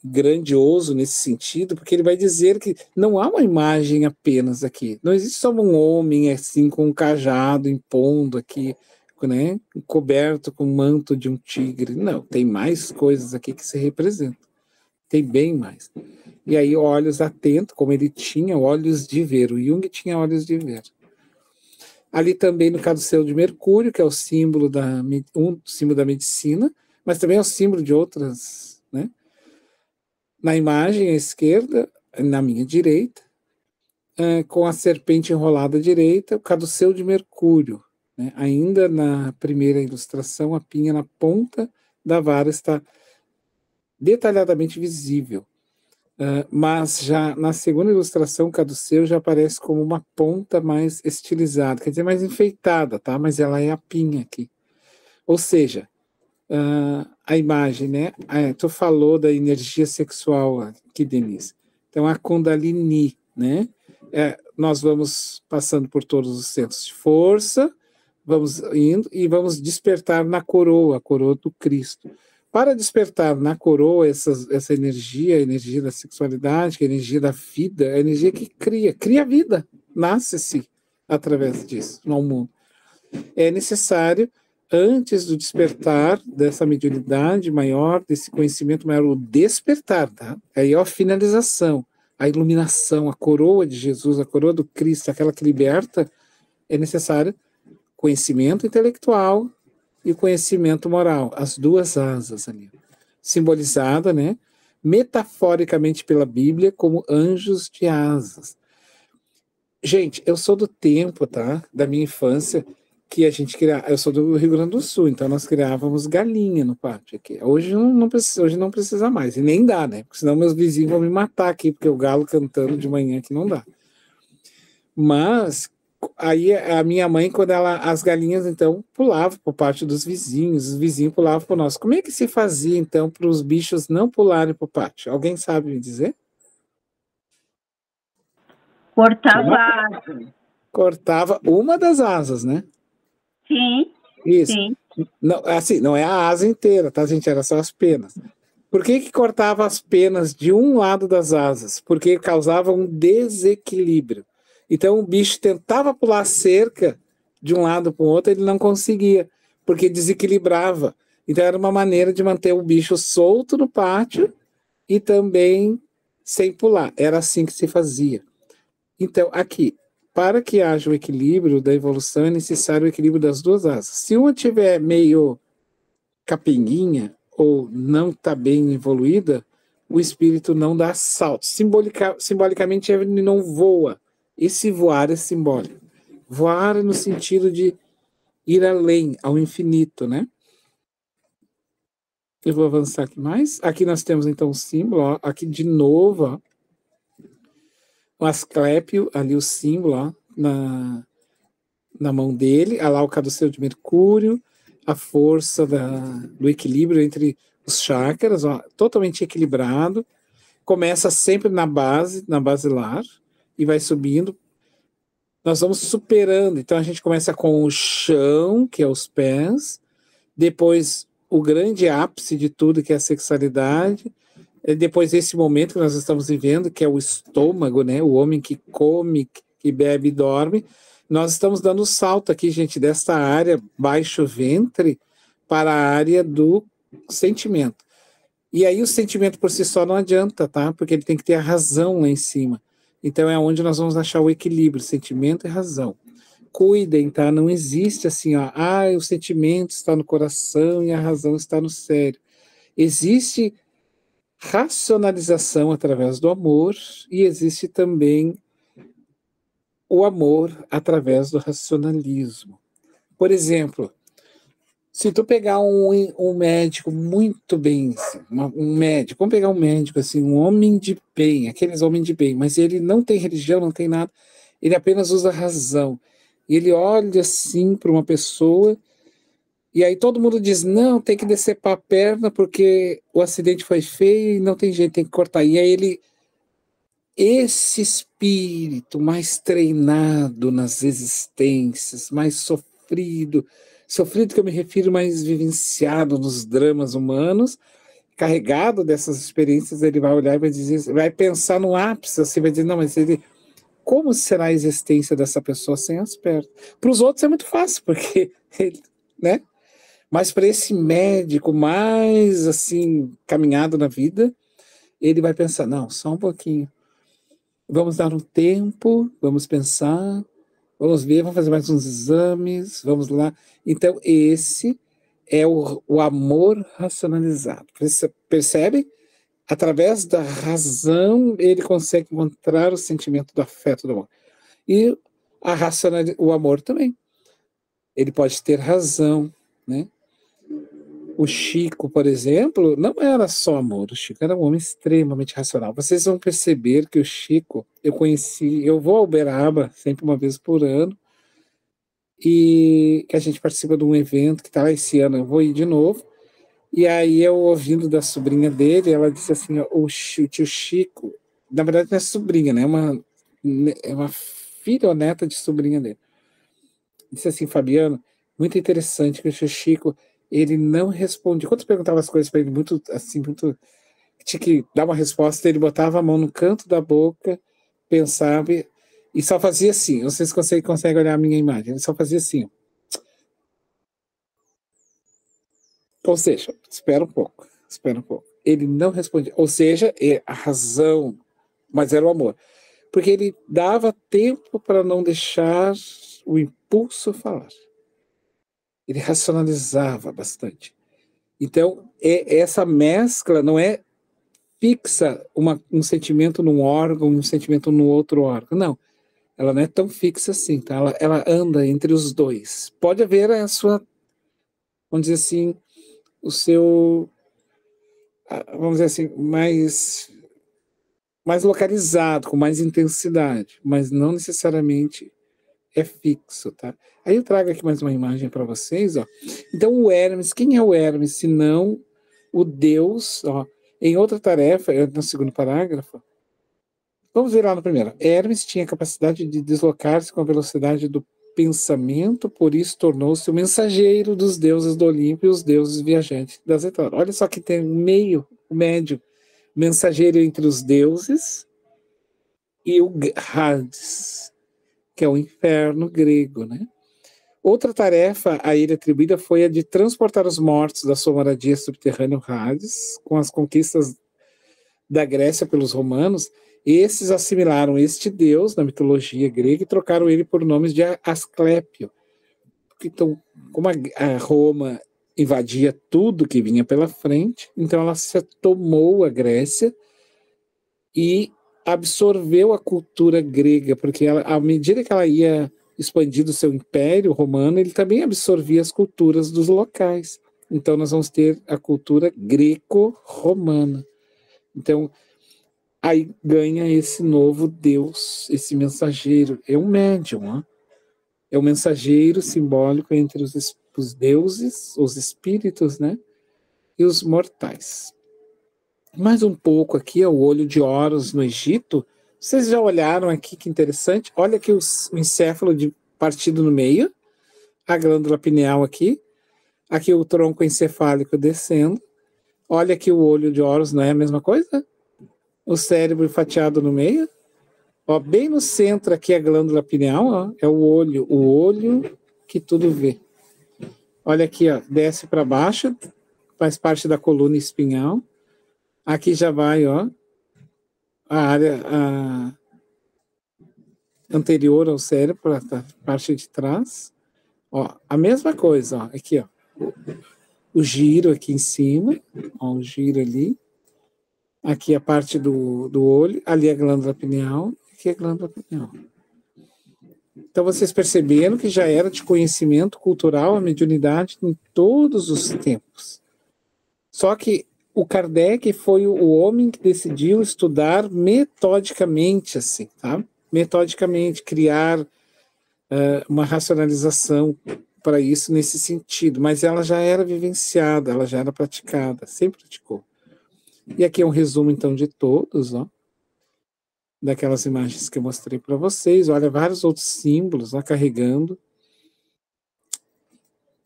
grandioso nesse sentido, porque ele vai dizer que não há uma imagem apenas aqui. Não existe só um homem assim com um cajado impondo aqui, né, coberto com o manto de um tigre. Não, tem mais coisas aqui que se representam. Tem bem mais. E aí olhos atentos, como ele tinha olhos de ver. O Jung tinha olhos de ver. Ali também no caduceu de Mercúrio, que é o símbolo símbolo da medicina, mas também é o símbolo de outras, né? Na imagem à esquerda, na minha direita, com a serpente enrolada à direita, o caduceu de Mercúrio, né? Ainda na primeira ilustração, a pinha na ponta da vara está detalhadamente visível. Mas já na segunda ilustração, o caduceu já aparece como uma ponta mais estilizada, quer dizer, mais enfeitada, tá? Mas ela é a pinha aqui. Ou seja, a imagem, né? Tu falou da energia sexual aqui, Denise. Então, a Kundalini, né? Nós vamos passando por todos os centros de força, vamos indo e vamos despertar na coroa, a coroa do Cristo. Para despertar na coroa essa energia, a energia da sexualidade, a energia da vida, a energia que cria vida, nasce-se através disso no mundo. É necessário, antes do despertar dessa mediunidade maior, desse conhecimento maior, o despertar, tá? Aí é a finalização, a iluminação, a coroa de Jesus, a coroa do Cristo, aquela que liberta, é necessário conhecimento intelectual e o conhecimento moral, as duas asas ali, simbolizada, né, metaforicamente pela Bíblia como anjos de asas. Gente, eu sou do tempo, tá, da minha infância, que a gente criava, eu sou do Rio Grande do Sul, então nós criávamos galinha no pátio aqui. Hoje não precisa mais, e nem dá, né, porque senão meus vizinhos vão me matar aqui, porque o galo cantando de manhã aqui não dá. Mas aí a minha mãe, quando as galinhas, então, pulavam para o pátio dos vizinhos, os vizinhos pulavam para o nosso. Como é que se fazia, então, para os bichos não pularem para o pátio? Alguém sabe me dizer? Cortava a asa. Cortava uma das asas, né? Sim. Isso. Sim. Não, assim, não é a asa inteira, tá, gente? Era só as penas. Por que cortava as penas de um lado das asas? Porque causava um desequilíbrio. Então o bicho tentava pular a cerca de um lado para o outro, ele não conseguia, porque desequilibrava. Então era uma maneira de manter o bicho solto no pátio e também sem pular. Era assim que se fazia. Então aqui, para que haja o equilíbrio da evolução, é necessário o equilíbrio das duas asas. Se uma tiver meio capenguinha ou não está bem evoluída, o espírito não dá salto. Simbolicamente, ele não voa. Esse voar é simbólico. Voar no sentido de ir além, ao infinito, né? Eu vou avançar aqui mais. Aqui nós temos, então, o símbolo. Ó. Aqui, de novo, ó, o Asclépio, ali o símbolo, ó, na mão dele. Olha lá o caduceu de Mercúrio, a força do equilíbrio entre os chakras, ó, totalmente equilibrado. Começa sempre na basilar, e vai subindo. Nós vamos superando. Então, a gente começa com o chão, que é os pés. Depois, o grande ápice de tudo, que é a sexualidade. Depois, esse momento que nós estamos vivendo, que é o estômago, né? O homem que come, que bebe e dorme. Nós estamos dando um salto aqui, gente, desta área baixo ventre para a área do sentimento. E aí o sentimento por si só não adianta, tá? Porque ele tem que ter a razão lá em cima. Então é onde nós vamos achar o equilíbrio, sentimento e razão. Cuidem, tá? Não existe assim, ó, o sentimento está no coração e a razão está no cérebro. Existe racionalização através do amor e existe também o amor através do racionalismo. Por exemplo, se tu pegar um médico muito bem, assim, vamos pegar um médico, assim, um homem de bem, aqueles homens de bem, mas ele não tem religião, não tem nada, ele apenas usa razão. E ele olha assim para uma pessoa, e aí todo mundo diz, não, tem que decepar a perna porque o acidente foi feio e não tem jeito, tem que cortar. E aí esse espírito mais treinado nas existências, mais sofrido que eu me refiro, mais vivenciado nos dramas humanos, carregado dessas experiências, ele vai olhar e vai dizer, vai pensar no ápice, assim, vai dizer, não, mas como será a existência dessa pessoa sem as pernas? Para os outros é muito fácil, porque ele, né? Mas para esse médico mais, assim, caminhado na vida, ele vai pensar, não, só um pouquinho. Vamos dar um tempo, vamos pensar, vamos ver, vamos fazer mais uns exames, vamos lá. Então, esse é o amor racionalizado. Percebe? Através da razão, ele consegue encontrar o sentimento do afeto, do amor. E o amor também. Ele pode ter razão, né? O Chico, por exemplo, não era só amor. O Chico era um homem extremamente racional. Vocês vão perceber que o Chico, eu vou a Uberaba sempre uma vez por ano, e que a gente participa de um evento que está lá esse ano, eu vou ir de novo. E aí eu ouvindo da sobrinha dele, ela disse assim, ó, o tio Chico, na verdade não é sobrinha, né? É uma filha ou neta de sobrinha dele. Disse assim, Fabiano, muito interessante que o tio Chico, ele não respondia. Quando eu perguntava as coisas para ele, muito, tinha que dar uma resposta, ele botava a mão no canto da boca, pensava e só fazia assim. Não sei se você consegue olhar a minha imagem. Ele só fazia assim. Ou seja, espera um pouco. Ele não respondia. Ou seja, a razão, mas era o amor. Porque ele dava tempo para não deixar o impulso falar. Ele racionalizava bastante. Então, essa mescla não é fixa um sentimento num órgão e um sentimento no outro órgão. Não. Ela não é tão fixa assim, tá? Ela anda entre os dois. Pode haver a sua, vamos dizer assim, o seu, vamos dizer assim, mais localizado, com mais intensidade, mas não necessariamente é fixo, tá? Aí eu trago aqui mais uma imagem para vocês, ó. Então o Hermes, quem é o Hermes, se não o Deus, ó, em outra tarefa, no segundo parágrafo, vamos ver lá no primeiro. Hermes tinha a capacidade de deslocar-se com a velocidade do pensamento, por isso tornou-se o mensageiro dos deuses do Olimpo e os deuses viajantes das Etórias. Olha só que tem o médio, mensageiro entre os deuses e o Hades, que é o inferno grego, né? Outra tarefa a ele atribuída foi a de transportar os mortos da sua moradia subterrânea Hades, com as conquistas da Grécia pelos romanos. Esses assimilaram este deus na mitologia grega e trocaram ele por nomes de Asclépio. Então, como a Roma invadia tudo que vinha pela frente, então ela se tomou a Grécia e absorveu a cultura grega, porque ela, à medida que ela ia expandindo o seu império romano, ele também absorvia as culturas dos locais. Então nós vamos ter a cultura greco-romana. Então aí ganha esse novo Deus, esse mensageiro. É um médium, ó. É um mensageiro simbólico entre os deuses, os espíritos, né? E os mortais. Mais um pouco aqui, é o olho de Horus no Egito. Vocês já olharam aqui, que interessante? Olha aqui o encéfalo partido no meio, a glândula pineal aqui o tronco encefálico descendo. Olha aqui o olho de Horus, não é a mesma coisa? O cérebro fatiado no meio. Ó, bem no centro aqui a glândula pineal, ó, é o olho que tudo vê. Olha aqui, ó, desce para baixo, faz parte da coluna espinhal. Aqui já vai, ó, a área anterior ao cérebro, a parte de trás. Ó, a mesma coisa, ó, aqui, ó. O giro aqui em cima, ó, o giro ali. Aqui a parte do olho, ali a glândula pineal, aqui a glândula pineal. Então vocês perceberam que já era de conhecimento cultural a mediunidade em todos os tempos. Só que o Kardec foi o homem que decidiu estudar metodicamente, assim, tá? Metodicamente, criar uma racionalização para isso nesse sentido. Mas ela já era vivenciada, ela já era praticada, sempre praticou. E aqui é um resumo, então, de todos, ó, daquelas imagens que eu mostrei para vocês. Olha, vários outros símbolos lá carregando.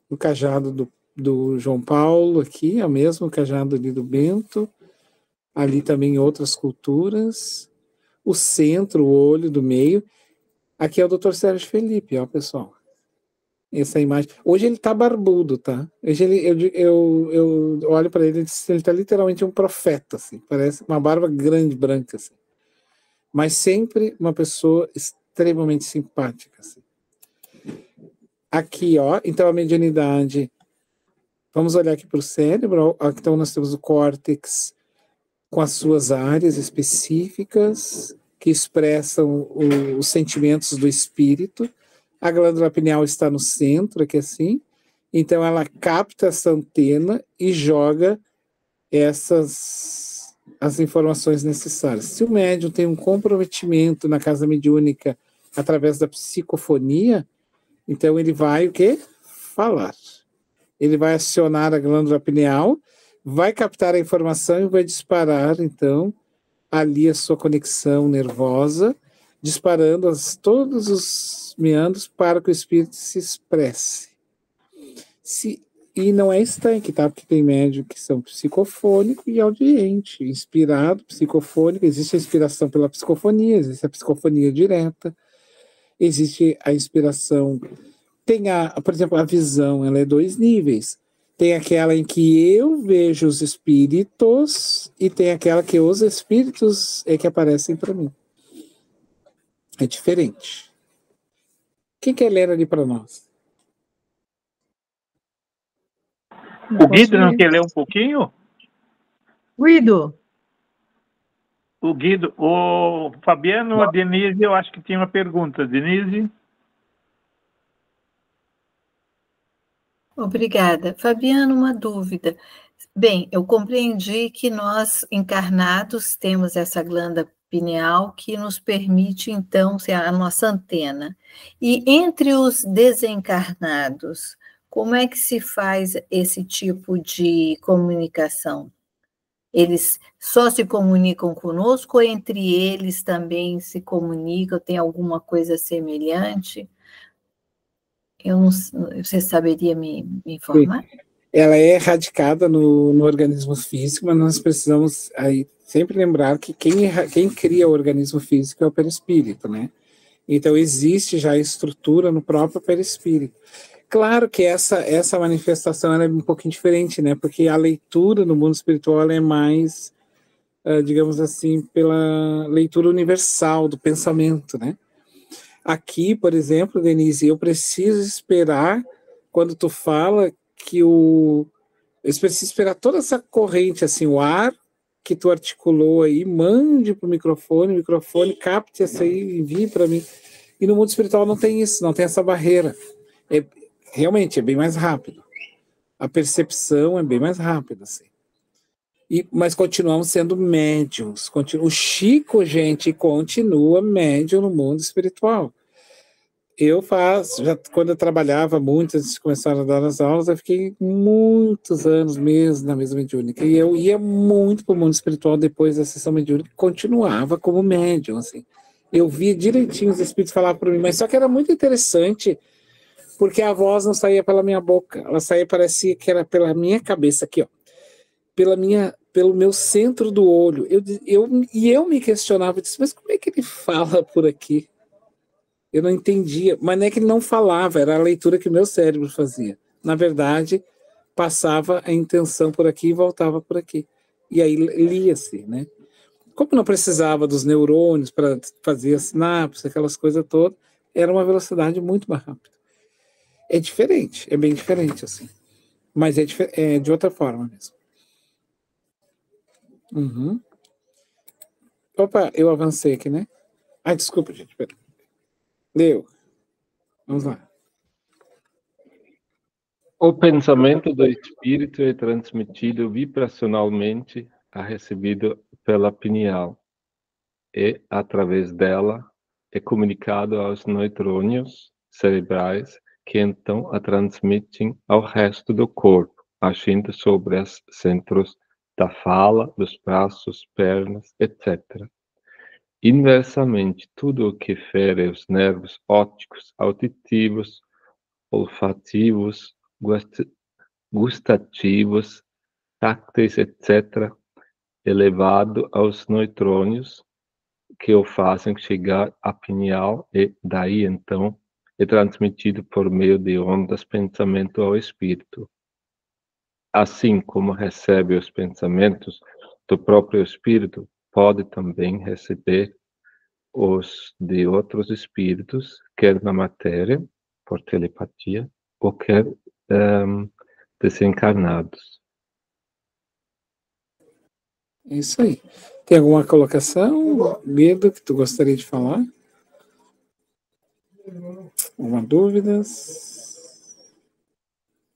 O cajado do João Paulo aqui, é o mesmo cajado ali do Bento. Ali também outras culturas. O centro, o olho do meio. Aqui é o Dr. Sérgio Felipe, ó, pessoal. Essa imagem. Hoje ele tá barbudo, tá? Hoje eu olho para ele, ele tá literalmente um profeta, assim. Parece uma barba grande, branca, assim. Mas sempre uma pessoa extremamente simpática, assim. Aqui, ó, então a mediunidade. Vamos olhar aqui para o cérebro. Ó, então nós temos o córtex com as suas áreas específicas que expressam os sentimentos do espírito. A glândula pineal está no centro, aqui assim. Então ela capta essa antena e joga as informações necessárias. Se o médium tem um comprometimento na casa mediúnica através da psicofonia, então ele vai o quê? Falar. Ele vai acionar a glândula pineal, vai captar a informação e vai disparar, então, ali a sua conexão nervosa, disparando todos os meandros para que o espírito se expresse. E não é estanque, tá? Porque tem médium que são psicofônico e audiente, inspirado, psicofônico. Existe a inspiração pela psicofonia, existe a psicofonia direta, existe a inspiração. Tem por exemplo, a visão, ela é 2 níveis. Tem aquela em que eu vejo os espíritos e tem aquela que os espíritos é que aparecem para mim. É diferente. Quem quer ler ali para nós? O Guido não quer ler um pouquinho? Guido. O Guido, o Fabiano, a Denise, eu acho que tinha uma pergunta. Denise? Obrigada. Fabiano, uma dúvida. Bem, eu compreendi que nós, encarnados, temos essa glândula pineal que nos permite, então, ser a nossa antena. E entre os desencarnados, como é que se faz esse tipo de comunicação? Eles só se comunicam conosco ou entre eles também se comunicam? Tem alguma coisa semelhante? Você saberia me informar? Ela é radicada no organismo físico, mas nós precisamos aí sempre lembrar que quem cria o organismo físico é o perispírito, né? Então existe já a estrutura no próprio perispírito. Claro que essa manifestação ela é um pouquinho diferente, né? Porque a leitura no mundo espiritual ela é mais, digamos assim, pela leitura universal do pensamento, né? Aqui, por exemplo, Denise, eu preciso esperar, quando tu fala que eu preciso esperar toda essa corrente, assim, o ar que tu articulou aí, mande para o microfone, capte essa aí, envie para mim. E no mundo espiritual não tem isso, não tem essa barreira. Realmente é bem mais rápido. A percepção é bem mais rápida, assim. Mas continuamos sendo médiums. O Chico, gente, continua médium no mundo espiritual. Eu faço, quando eu trabalhava muito, antes de começar a dar as aulas, eu fiquei muitos anos mesmo na mesa mediúnica. E eu ia muito para o mundo espiritual depois da sessão mediúnica, continuava como médium, assim. Eu via direitinho os espíritos falavam para mim, mas só que era muito interessante, porque a voz não saía pela minha boca, ela saía, parecia que era pela minha cabeça, aqui, ó, pelo meu centro do olho. Eu me questionava, disse, mas como é que ele fala por aqui? Eu não entendia, mas não é que ele não falava, era a leitura que o meu cérebro fazia. Na verdade, passava a intenção por aqui e voltava por aqui. E aí lia-se, né? Como não precisava dos neurônios para fazer a sinapse, aquelas coisas todas, era uma velocidade muito mais rápida. É diferente, é bem diferente, assim. Mas é de outra forma mesmo. Uhum. Opa, eu avancei aqui, né? Ai, desculpa, gente, pera. Deu. Vamos lá. O pensamento do espírito é transmitido vibracionalmente a recebido pela pineal e, através dela, é comunicado aos neurônios cerebrais que então a transmitem ao resto do corpo, agindo sobre os centros da fala, dos braços, pernas, etc. Inversamente, tudo o que fere os nervos ópticos, auditivos, olfativos, gustativos, tácteis, etc., é levado aos neurônios que o fazem chegar à pineal e, daí, então, é transmitido por meio de ondas pensamento ao espírito. Assim como recebe os pensamentos do próprio espírito, pode também receber os de outros espíritos, quer na matéria, por telepatia, ou quer desencarnados. É isso aí. Tem alguma colocação, Medo, que tu gostaria de falar? Alguma dúvida?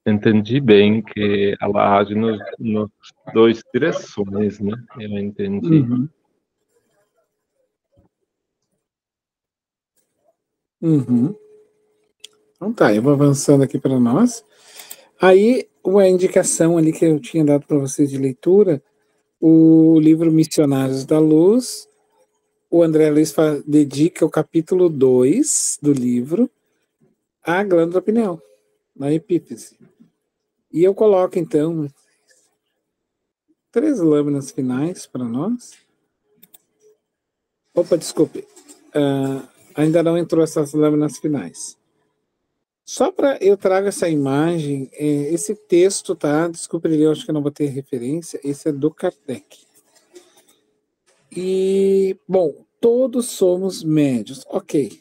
Entendi bem que ela age nos dois direções, né? Eu entendi. Uhum. Uhum. Então tá, eu vou avançando aqui para nós. Aí, uma indicação ali que eu tinha dado para vocês de leitura, o livro Missionários da Luz, o André Luiz dedica o capítulo 2 do livro à glândula pineal, na epífise. E eu coloco, então, 3 lâminas finais para nós. Opa, desculpe. Ainda não entrou essas lâminas finais. Só para eu trago essa imagem, esse texto, tá? Desculpe, eu acho que eu não botei referência. Esse é do Kardec. E, bom, todos somos médios, ok.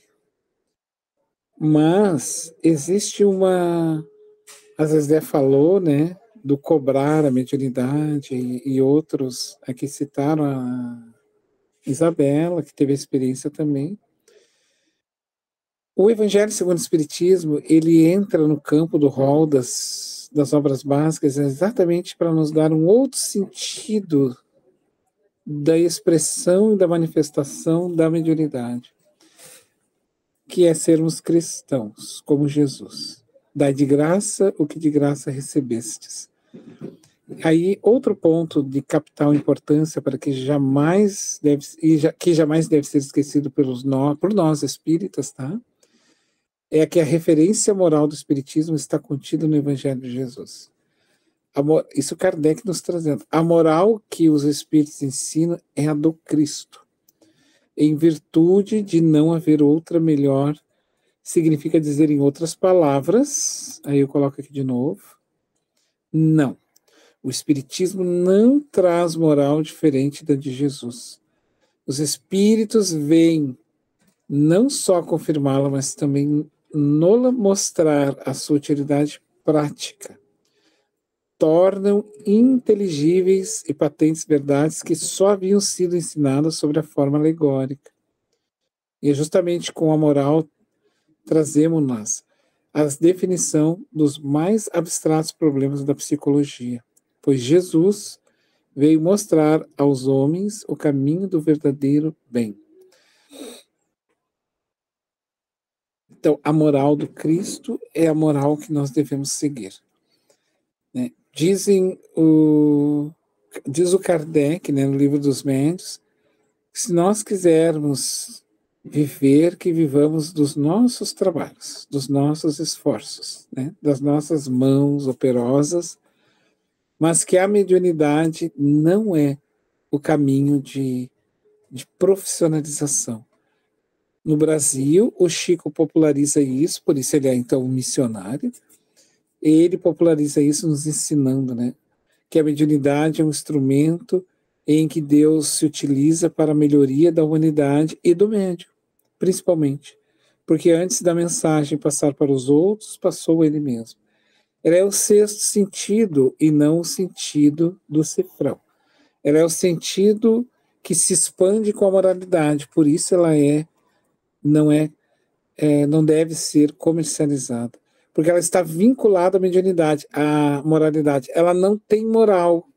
Mas existe a Zezé falou, né, do cobrar a mediunidade e outros aqui citaram a Isabela, que teve a experiência também. O Evangelho segundo o Espiritismo, ele entra no campo do rol das obras básicas exatamente para nos dar um outro sentido da expressão e da manifestação da mediunidade, que é sermos cristãos, como Jesus. Dai de graça o que de graça recebestes. Aí, outro ponto de capital importância para que jamais deve ser esquecido por nós espíritas, tá? É que a referência moral do Espiritismo está contida no Evangelho de Jesus. Isso Kardec nos trazendo. A moral que os Espíritos ensinam é a do Cristo. Em virtude de não haver outra melhor, significa dizer em outras palavras, aí eu coloco aqui de novo, não. O Espiritismo não traz moral diferente da de Jesus. Os Espíritos vêm não só confirmá-la, mas também nola mostrar a sua utilidade prática. tornam inteligíveis e patentes verdades que só haviam sido ensinadas sobre a forma alegórica. E é justamente com a moral trazemos-nós a definição dos mais abstratos problemas da psicologia, pois Jesus veio mostrar aos homens o caminho do verdadeiro bem. Então, a moral do Cristo é a moral que nós devemos seguir, né? Diz o Kardec, né, no Livro dos Médiuns, que se nós quisermos viver, que vivamos dos nossos trabalhos, dos nossos esforços, né, das nossas mãos operosas, mas que a mediunidade não é o caminho de profissionalização. No Brasil, o Chico populariza isso, por isso ele é então um missionário. Ele populariza isso nos ensinando, né, que a mediunidade é um instrumento em que Deus se utiliza para a melhoria da humanidade e do médium, principalmente, porque antes da mensagem passar para os outros, passou ele mesmo. Ela é o sexto sentido e não o sentido do cifrão. Ela é o sentido que se expande com a moralidade, por isso ela não deve ser comercializada, porque ela está vinculada à mediunidade, à moralidade. Ela não tem moral,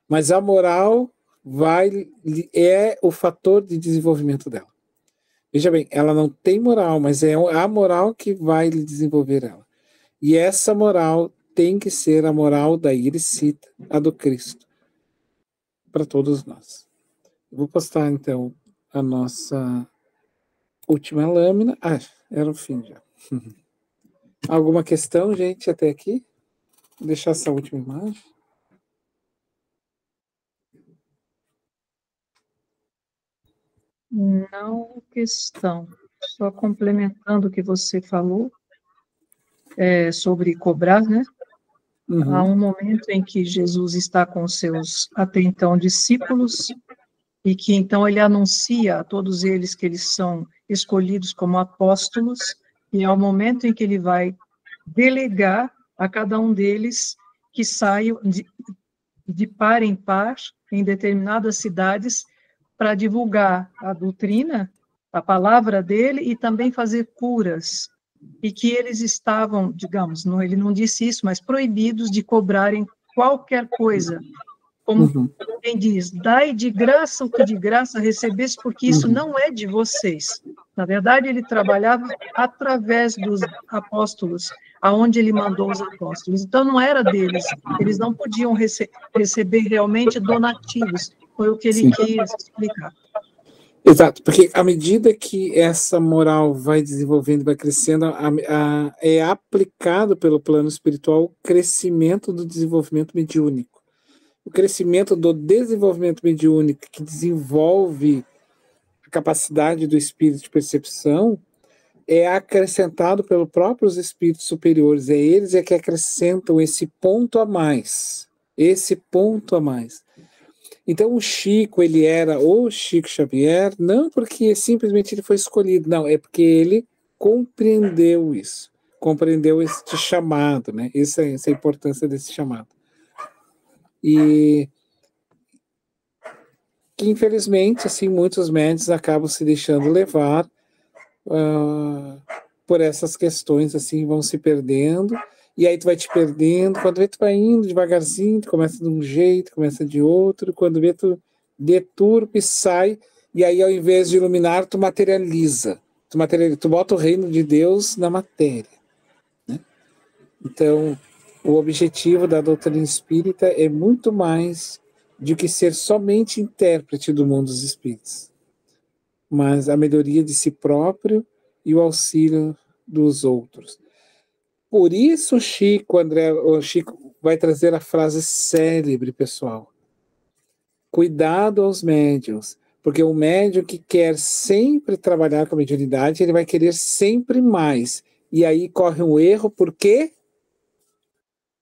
mas a moral é o fator de desenvolvimento dela. Veja bem, ela não tem moral, mas é a moral que vai lhe desenvolver ela. E essa moral tem que ser a moral, daí ele cita, a do Cristo, para todos nós. Vou postar, então, a nossa última lâmina. Ah, era o fim já. Alguma questão, gente, até aqui? Vou deixar essa última imagem. Não questão. Só complementando o que você falou sobre cobrar, né? Há um momento em que Jesus está com seus, até então, discípulos, e que então ele anuncia a todos eles que eles são escolhidos como apóstolos, e é o momento em que ele vai delegar a cada um deles que saiam de par em par em determinadas cidades para divulgar a doutrina, a palavra dele, e também fazer curas, e que eles estavam, digamos, ele não disse isso, mas proibidos de cobrarem qualquer coisa, como quem diz, dai de graça o que de graça recebesse, porque isso não é de vocês. Na verdade, ele trabalhava através dos apóstolos, aonde ele mandou os apóstolos. Então, não era deles. Eles não podiam receber realmente donativos. Foi o que ele quis explicar. Exato, porque à medida que essa moral vai desenvolvendo, vai crescendo, é aplicado pelo plano espiritual o crescimento do desenvolvimento mediúnico. O crescimento do desenvolvimento mediúnico, que desenvolve a capacidade do espírito de percepção, é acrescentado pelos próprios espíritos superiores. É eles que acrescentam esse ponto a mais. Esse ponto a mais. Então o Chico, ele era o Chico Xavier, não porque simplesmente ele foi escolhido, não, é porque ele compreendeu isso, compreendeu este chamado, né? Essa é a importância desse chamado. E que, infelizmente, assim, muitos médiuns acabam se deixando levar por essas questões, assim, vão se perdendo, e aí tu vai te perdendo, quando vê tu vai indo devagarzinho, tu começa de um jeito, começa de outro, quando vê tu deturpa e sai, e aí ao invés de iluminar, tu materializa, tu bota o reino de Deus na matéria, né? Então, o objetivo da doutrina espírita é muito mais do que ser somente intérprete do mundo dos espíritos, mas a melhoria de si próprio e o auxílio dos outros. Por isso, o Chico vai trazer a frase célebre, pessoal. Cuidado aos médiuns, porque o médium que quer sempre trabalhar com a mediunidade, ele vai querer sempre mais. E aí corre um erro, porque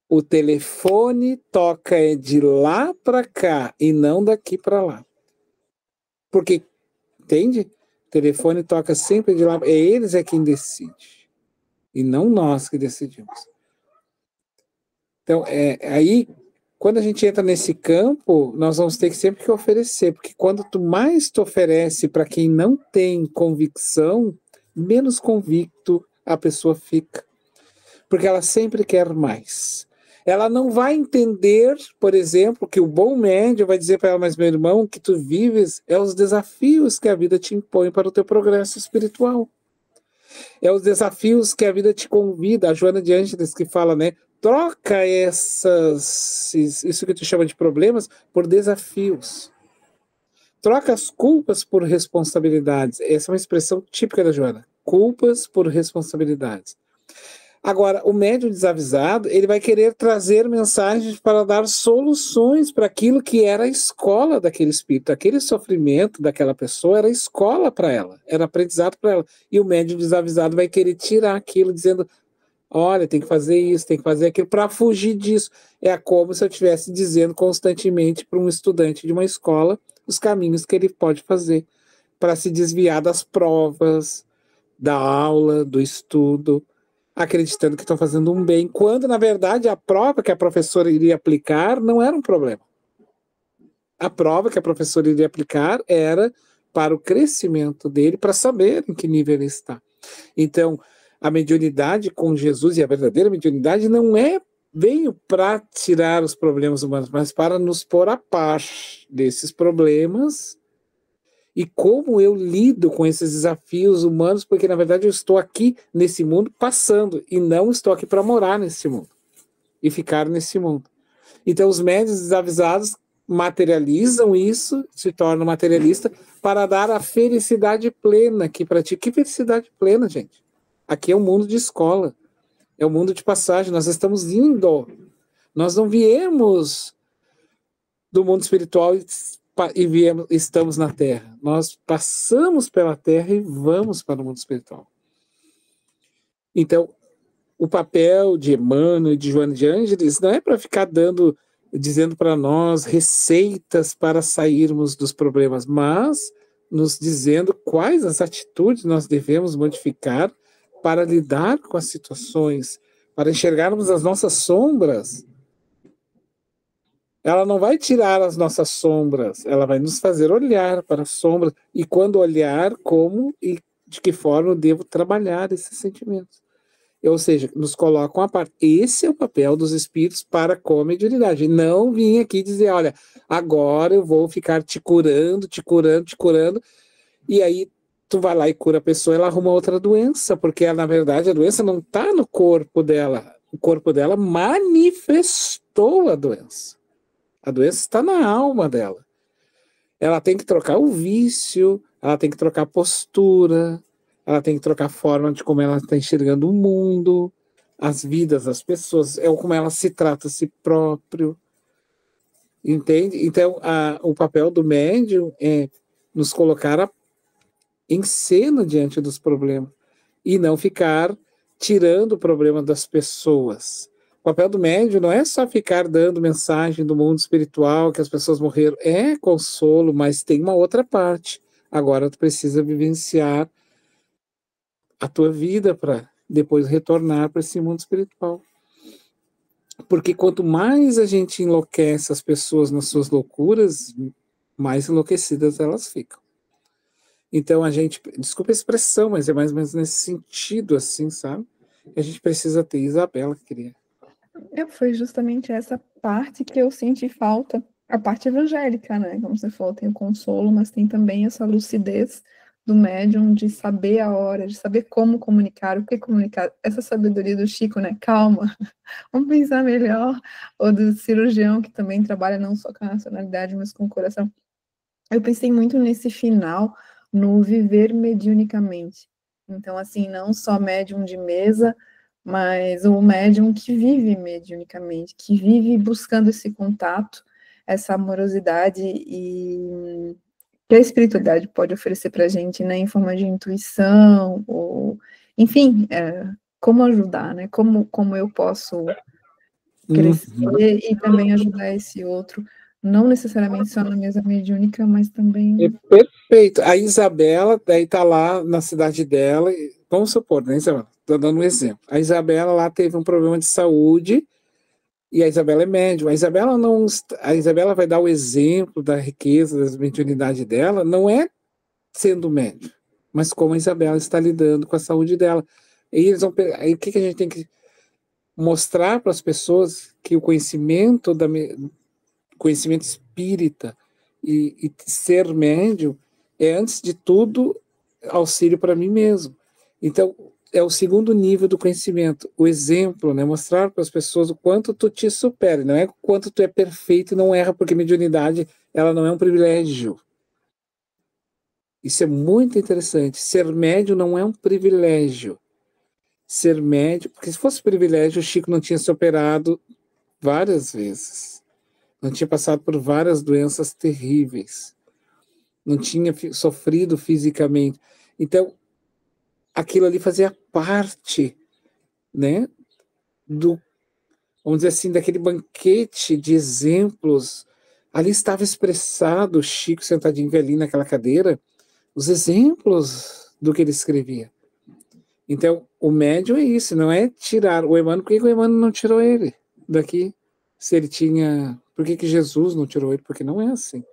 o telefone toca de lá para cá e não daqui para lá. Porque, entende? O telefone toca sempre de lá, eles é quem decide. E não nós que decidimos. Então, aí, quando a gente entra nesse campo, nós vamos ter que sempre que oferecer, porque quando tu mais tu oferece para quem não tem convicção, menos convicto a pessoa fica. Porque ela sempre quer mais. Ela não vai entender, por exemplo, que o bom médio vai dizer para ela, mas meu irmão, o que tu vives é os desafios que a vida te impõe para o teu progresso espiritual. É os desafios que a vida te convida. A Joana de Ângeles que fala, né? Troca isso que tu chama de problemas por desafios. Troca as culpas por responsabilidades. Essa é uma expressão típica da Joana. Culpas por responsabilidades. Agora, o médium desavisado, ele vai querer trazer mensagens para dar soluções para aquilo que era a escola daquele espírito. Aquele sofrimento daquela pessoa era escola para ela, era aprendizado para ela. E o médium desavisado vai querer tirar aquilo, dizendo, olha, tem que fazer isso, tem que fazer aquilo, para fugir disso. É como se eu estivesse dizendo constantemente para um estudante de uma escola os caminhos que ele pode fazer para se desviar das provas, da aula, do estudo, acreditando que estão fazendo um bem, quando, na verdade, a prova que a professora iria aplicar não era um problema. A prova que a professora iria aplicar era para o crescimento dele, para saber em que nível ele está. Então, a mediunidade com Jesus e a verdadeira mediunidade não veio para tirar os problemas humanos, mas para nos pôr a par desses problemas e como eu lido com esses desafios humanos, porque na verdade eu estou aqui nesse mundo passando e não estou aqui para morar nesse mundo e ficar nesse mundo. Então os médiuns desavisados materializam isso, se tornam materialistas para dar a felicidade plena aqui para ti. Que felicidade plena, gente? Aqui é um mundo de escola, é um mundo de passagem, nós estamos indo, nós não viemos do mundo espiritual estamos na Terra. Nós passamos pela Terra e vamos para o mundo espiritual. Então, o papel de Emmanuel e de Joana de Ângeles não é para ficar dizendo para nós receitas para sairmos dos problemas, mas nos dizendo quais as atitudes nós devemos modificar para lidar com as situações, para enxergarmos as nossas sombras. Ela não vai tirar as nossas sombras, ela vai nos fazer olhar para as sombras, e quando olhar, como e de que forma eu devo trabalhar esses sentimentos. Ou seja, nos colocam à parte. Esse é o papel dos espíritos para com a mediunidade. Não vim aqui dizer, olha, agora eu vou ficar te curando, e aí tu vai lá e cura a pessoa, ela arruma outra doença, porque na verdade a doença não está no corpo dela, o corpo dela manifestou a doença. A doença está na alma dela. Ela tem que trocar o vício, ela tem que trocar a postura, ela tem que trocar a forma de como ela está enxergando o mundo, as vidas das pessoas, como ela se trata a si próprio. Entende? Então, o papel do médium é nos colocar em cena diante dos problemas e não ficar tirando o problema das pessoas. O papel do médium não é só ficar dando mensagem do mundo espiritual, que as pessoas morreram. É consolo, mas tem uma outra parte. Agora tu precisa vivenciar a tua vida para depois retornar para esse mundo espiritual. Porque quanto mais a gente enlouquece as pessoas nas suas loucuras, mais enlouquecidas elas ficam. Então a gente, desculpa a expressão, mas é mais ou menos nesse sentido, assim, sabe? A gente precisa ter. Isabela, queria. Foi justamente essa parte que eu senti falta, a parte evangélica, né? Como você falou, tem o consolo, mas tem também essa lucidez do médium de saber a hora, de saber como comunicar, o que comunicar. Essa sabedoria do Chico, né? Calma, vamos pensar melhor. Ou do cirurgião, que também trabalha não só com a racionalidade, mas com o coração. Eu pensei muito nesse final, no viver mediunicamente. Então, assim, não só médium de mesa, mas o médium que vive mediunicamente, que vive buscando esse contato, essa amorosidade e que a espiritualidade pode oferecer para a gente, né, em forma de intuição, ou, enfim, como ajudar, né, como eu posso crescer e também ajudar esse outro, não necessariamente só na mesa mediúnica, mas também... É perfeito. A Isabela, daí está lá na cidade dela, vamos supor, né, Isabela? Estou dando um exemplo. A Isabela lá teve um problema de saúde E a Isabela é médium. A Isabela vai dar o exemplo da riqueza, da mediunidade dela, não é sendo médium, mas como a Isabela está lidando com a saúde dela. Aí o que a gente tem que mostrar para as pessoas que o conhecimento conhecimento espírita e ser médium é, antes de tudo, auxílio para mim mesmo. Então, é o segundo nível do conhecimento, o exemplo, né? Mostrar para as pessoas o quanto tu te supera, não é o quanto tu é perfeito e não erra, porque mediunidade, ela não é um privilégio. Isso é muito interessante. Ser médium não é um privilégio. Ser médium, porque se fosse privilégio, o Chico não tinha se operado várias vezes. Não tinha passado por várias doenças terríveis. Não tinha sofrido fisicamente. Então, aquilo ali fazia parte, né, vamos dizer assim, daquele banquete de exemplos. Ali estava expressado, o Chico sentadinho ali naquela cadeira, os exemplos do que ele escrevia. Então, o médium é isso, não é tirar o Emmanuel. Por que o Emmanuel não tirou ele daqui? Se ele tinha... Por que Jesus não tirou ele? Porque não é assim.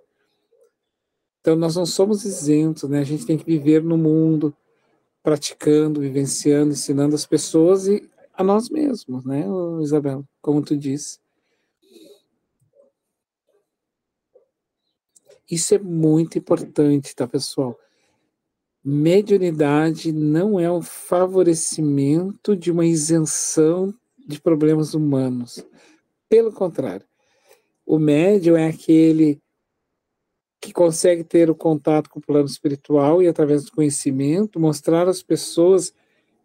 Então, nós não somos isentos, né? A gente tem que viver no mundo, praticando, vivenciando, ensinando as pessoas e a nós mesmos, né, Isabel? Como tu disse. Isso é muito importante, tá, pessoal? Mediunidade não é um favorecimento de uma isenção de problemas humanos. Pelo contrário, o médium é aquele que consegue ter o contato com o plano espiritual e, através do conhecimento, mostrar às pessoas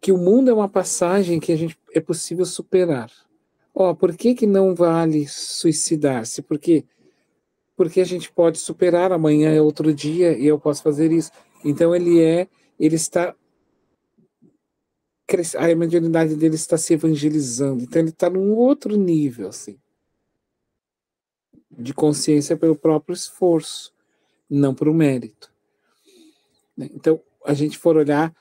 que o mundo é uma passagem que é possível superar. Por que não vale suicidar-se? Porque a gente pode superar, amanhã é outro dia e eu posso fazer isso. Então ele está, a mediunidade dele está se evangelizando. Então ele está num outro nível, assim, de consciência pelo próprio esforço, não por um mérito. Então, a gente for olhar,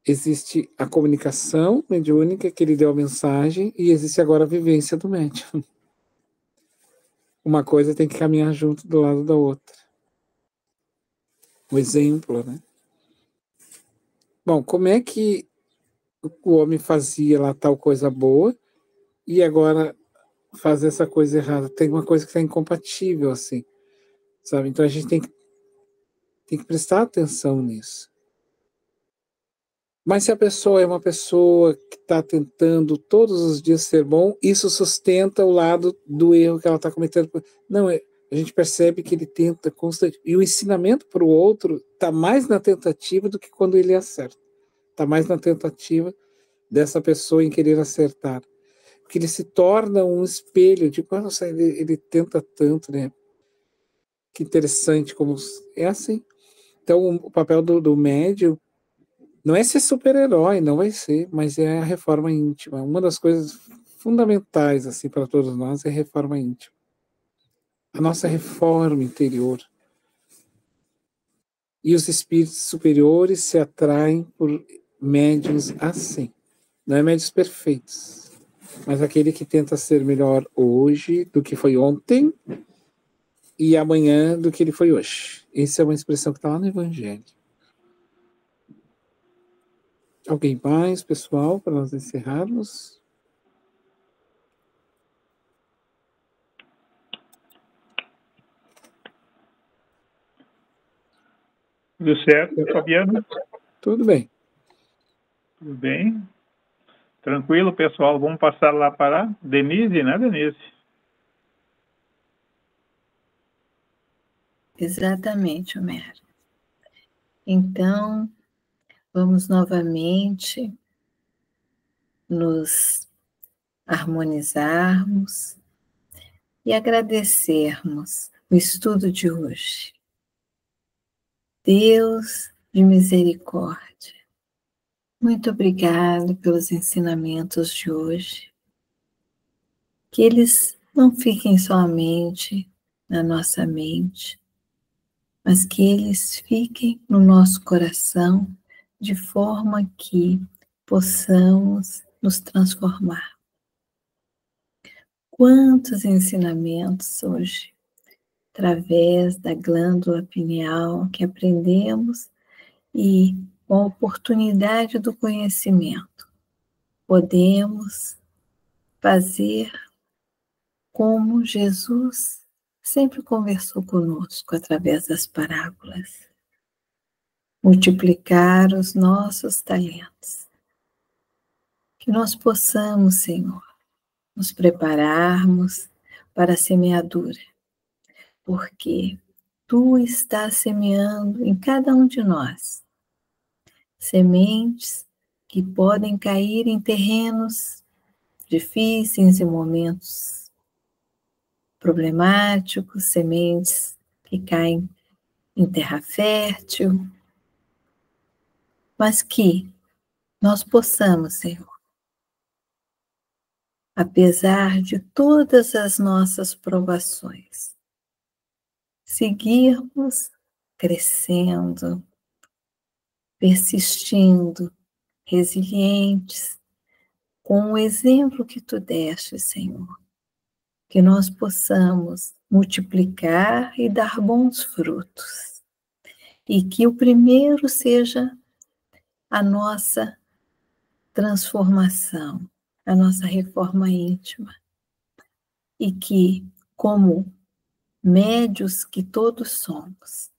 existe a comunicação mediúnica, que ele deu a mensagem, e existe agora a vivência do médium. Uma coisa tem que caminhar junto do lado da outra. O exemplo, né? Bom, como é que o homem fazia lá tal coisa boa e agora faz essa coisa errada? Tem uma coisa que está incompatível, assim, sabe? Então a gente tem que prestar atenção nisso. Mas se a pessoa é uma pessoa que está tentando todos os dias ser bom, isso sustenta o lado do erro que ela está cometendo. Não, a gente percebe que ele tenta constantemente. E o ensinamento para o outro está mais na tentativa do que quando ele acerta. Está mais na tentativa dessa pessoa em querer acertar. Porque ele se torna um espelho de, nossa, ele tenta tanto, né? Que interessante como é assim. Então, o papel do médium não é ser super-herói, não vai ser, mas é a reforma íntima. Uma das coisas fundamentais assim para todos nós é a reforma íntima. A nossa reforma interior. E os espíritos superiores se atraem por médiuns assim. Não é médiuns perfeitos, mas aquele que tenta ser melhor hoje do que foi ontem e amanhã do que ele foi hoje. Essa é uma expressão que está lá no Evangelho. Alguém mais, pessoal, para nós encerrarmos? Tudo certo, Fabiano? Tudo bem. Tudo bem. Tranquilo, pessoal. Vamos passar lá para a Denise, né, Denise? Exatamente, Homero. Então, vamos novamente nos harmonizarmos e agradecermos o estudo de hoje. Deus de misericórdia, muito obrigado pelos ensinamentos de hoje. Que eles não fiquem somente na nossa mente, mas que eles fiquem no nosso coração, de forma que possamos nos transformar. Quantos ensinamentos hoje, através da glândula pineal, que aprendemos e com a oportunidade do conhecimento, podemos fazer como Jesus sempre conversou conosco através das parábolas. Multiplicar os nossos talentos. Que nós possamos, Senhor, nos prepararmos para a semeadura, porque Tu estás semeando em cada um de nós sementes que podem cair em terrenos difíceis e momentos problemáticos, sementes que caem em terra fértil, mas que nós possamos, Senhor, apesar de todas as nossas provações, seguirmos crescendo, persistindo, resilientes, com o exemplo que Tu deste, Senhor, que nós possamos multiplicar e dar bons frutos, e que o primeiro seja a nossa transformação, a nossa reforma íntima, e que, como médios que todos somos,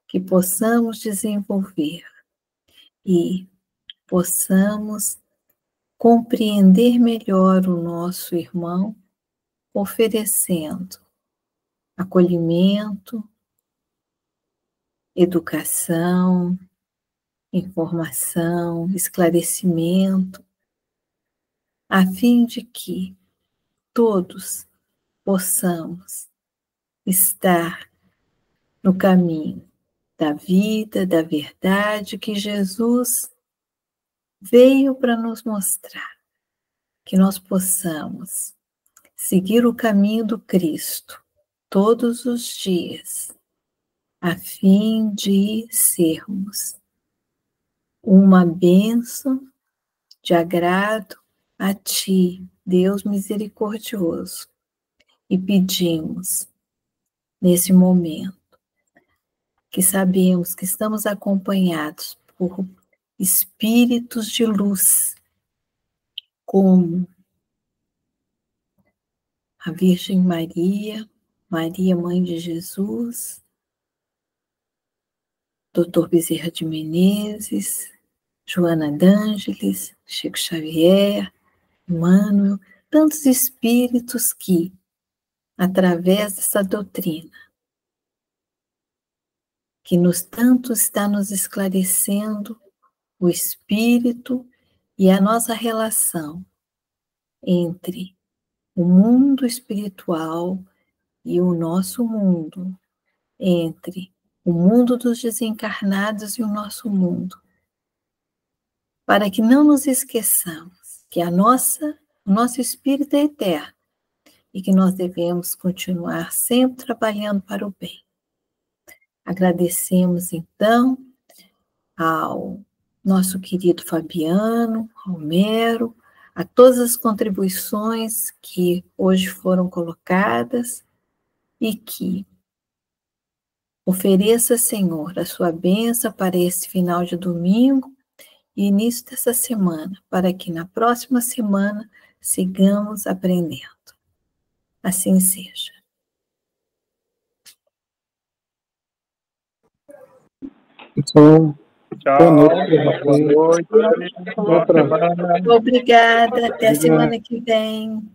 que possamos desenvolver e possamos compreender melhor o nosso irmão, oferecendo acolhimento, educação, informação, esclarecimento, a fim de que todos possamos estar no caminho da vida, da verdade que Jesus veio para nos mostrar, que nós possamos seguir o caminho do Cristo todos os dias, a fim de sermos uma bênção de agrado a Ti, Deus misericordioso, e pedimos nesse momento que sabemos que estamos acompanhados por espíritos de luz, como a Virgem Maria, Maria, Mãe de Jesus, Dr. Bezerra de Menezes, Joana d'Ângeles, Chico Xavier, Emmanuel, tantos espíritos que, através dessa doutrina, que tanto está nos esclarecendo o espírito e a nossa relação entre o mundo espiritual e o nosso mundo, entre o mundo dos desencarnados e o nosso mundo, para que não nos esqueçamos que o nosso espírito é eterno e que nós devemos continuar sempre trabalhando para o bem. Agradecemos, então, ao nosso querido Fabiano, ao Mero, a todas as contribuições que hoje foram colocadas e que ofereça, Senhor, a sua bênção para esse final de domingo e início dessa semana, para que na próxima semana sigamos aprendendo. Assim seja. Então, Tchau. boa noite. Boa noite. Boa semana. Obrigada. Até a semana que vem.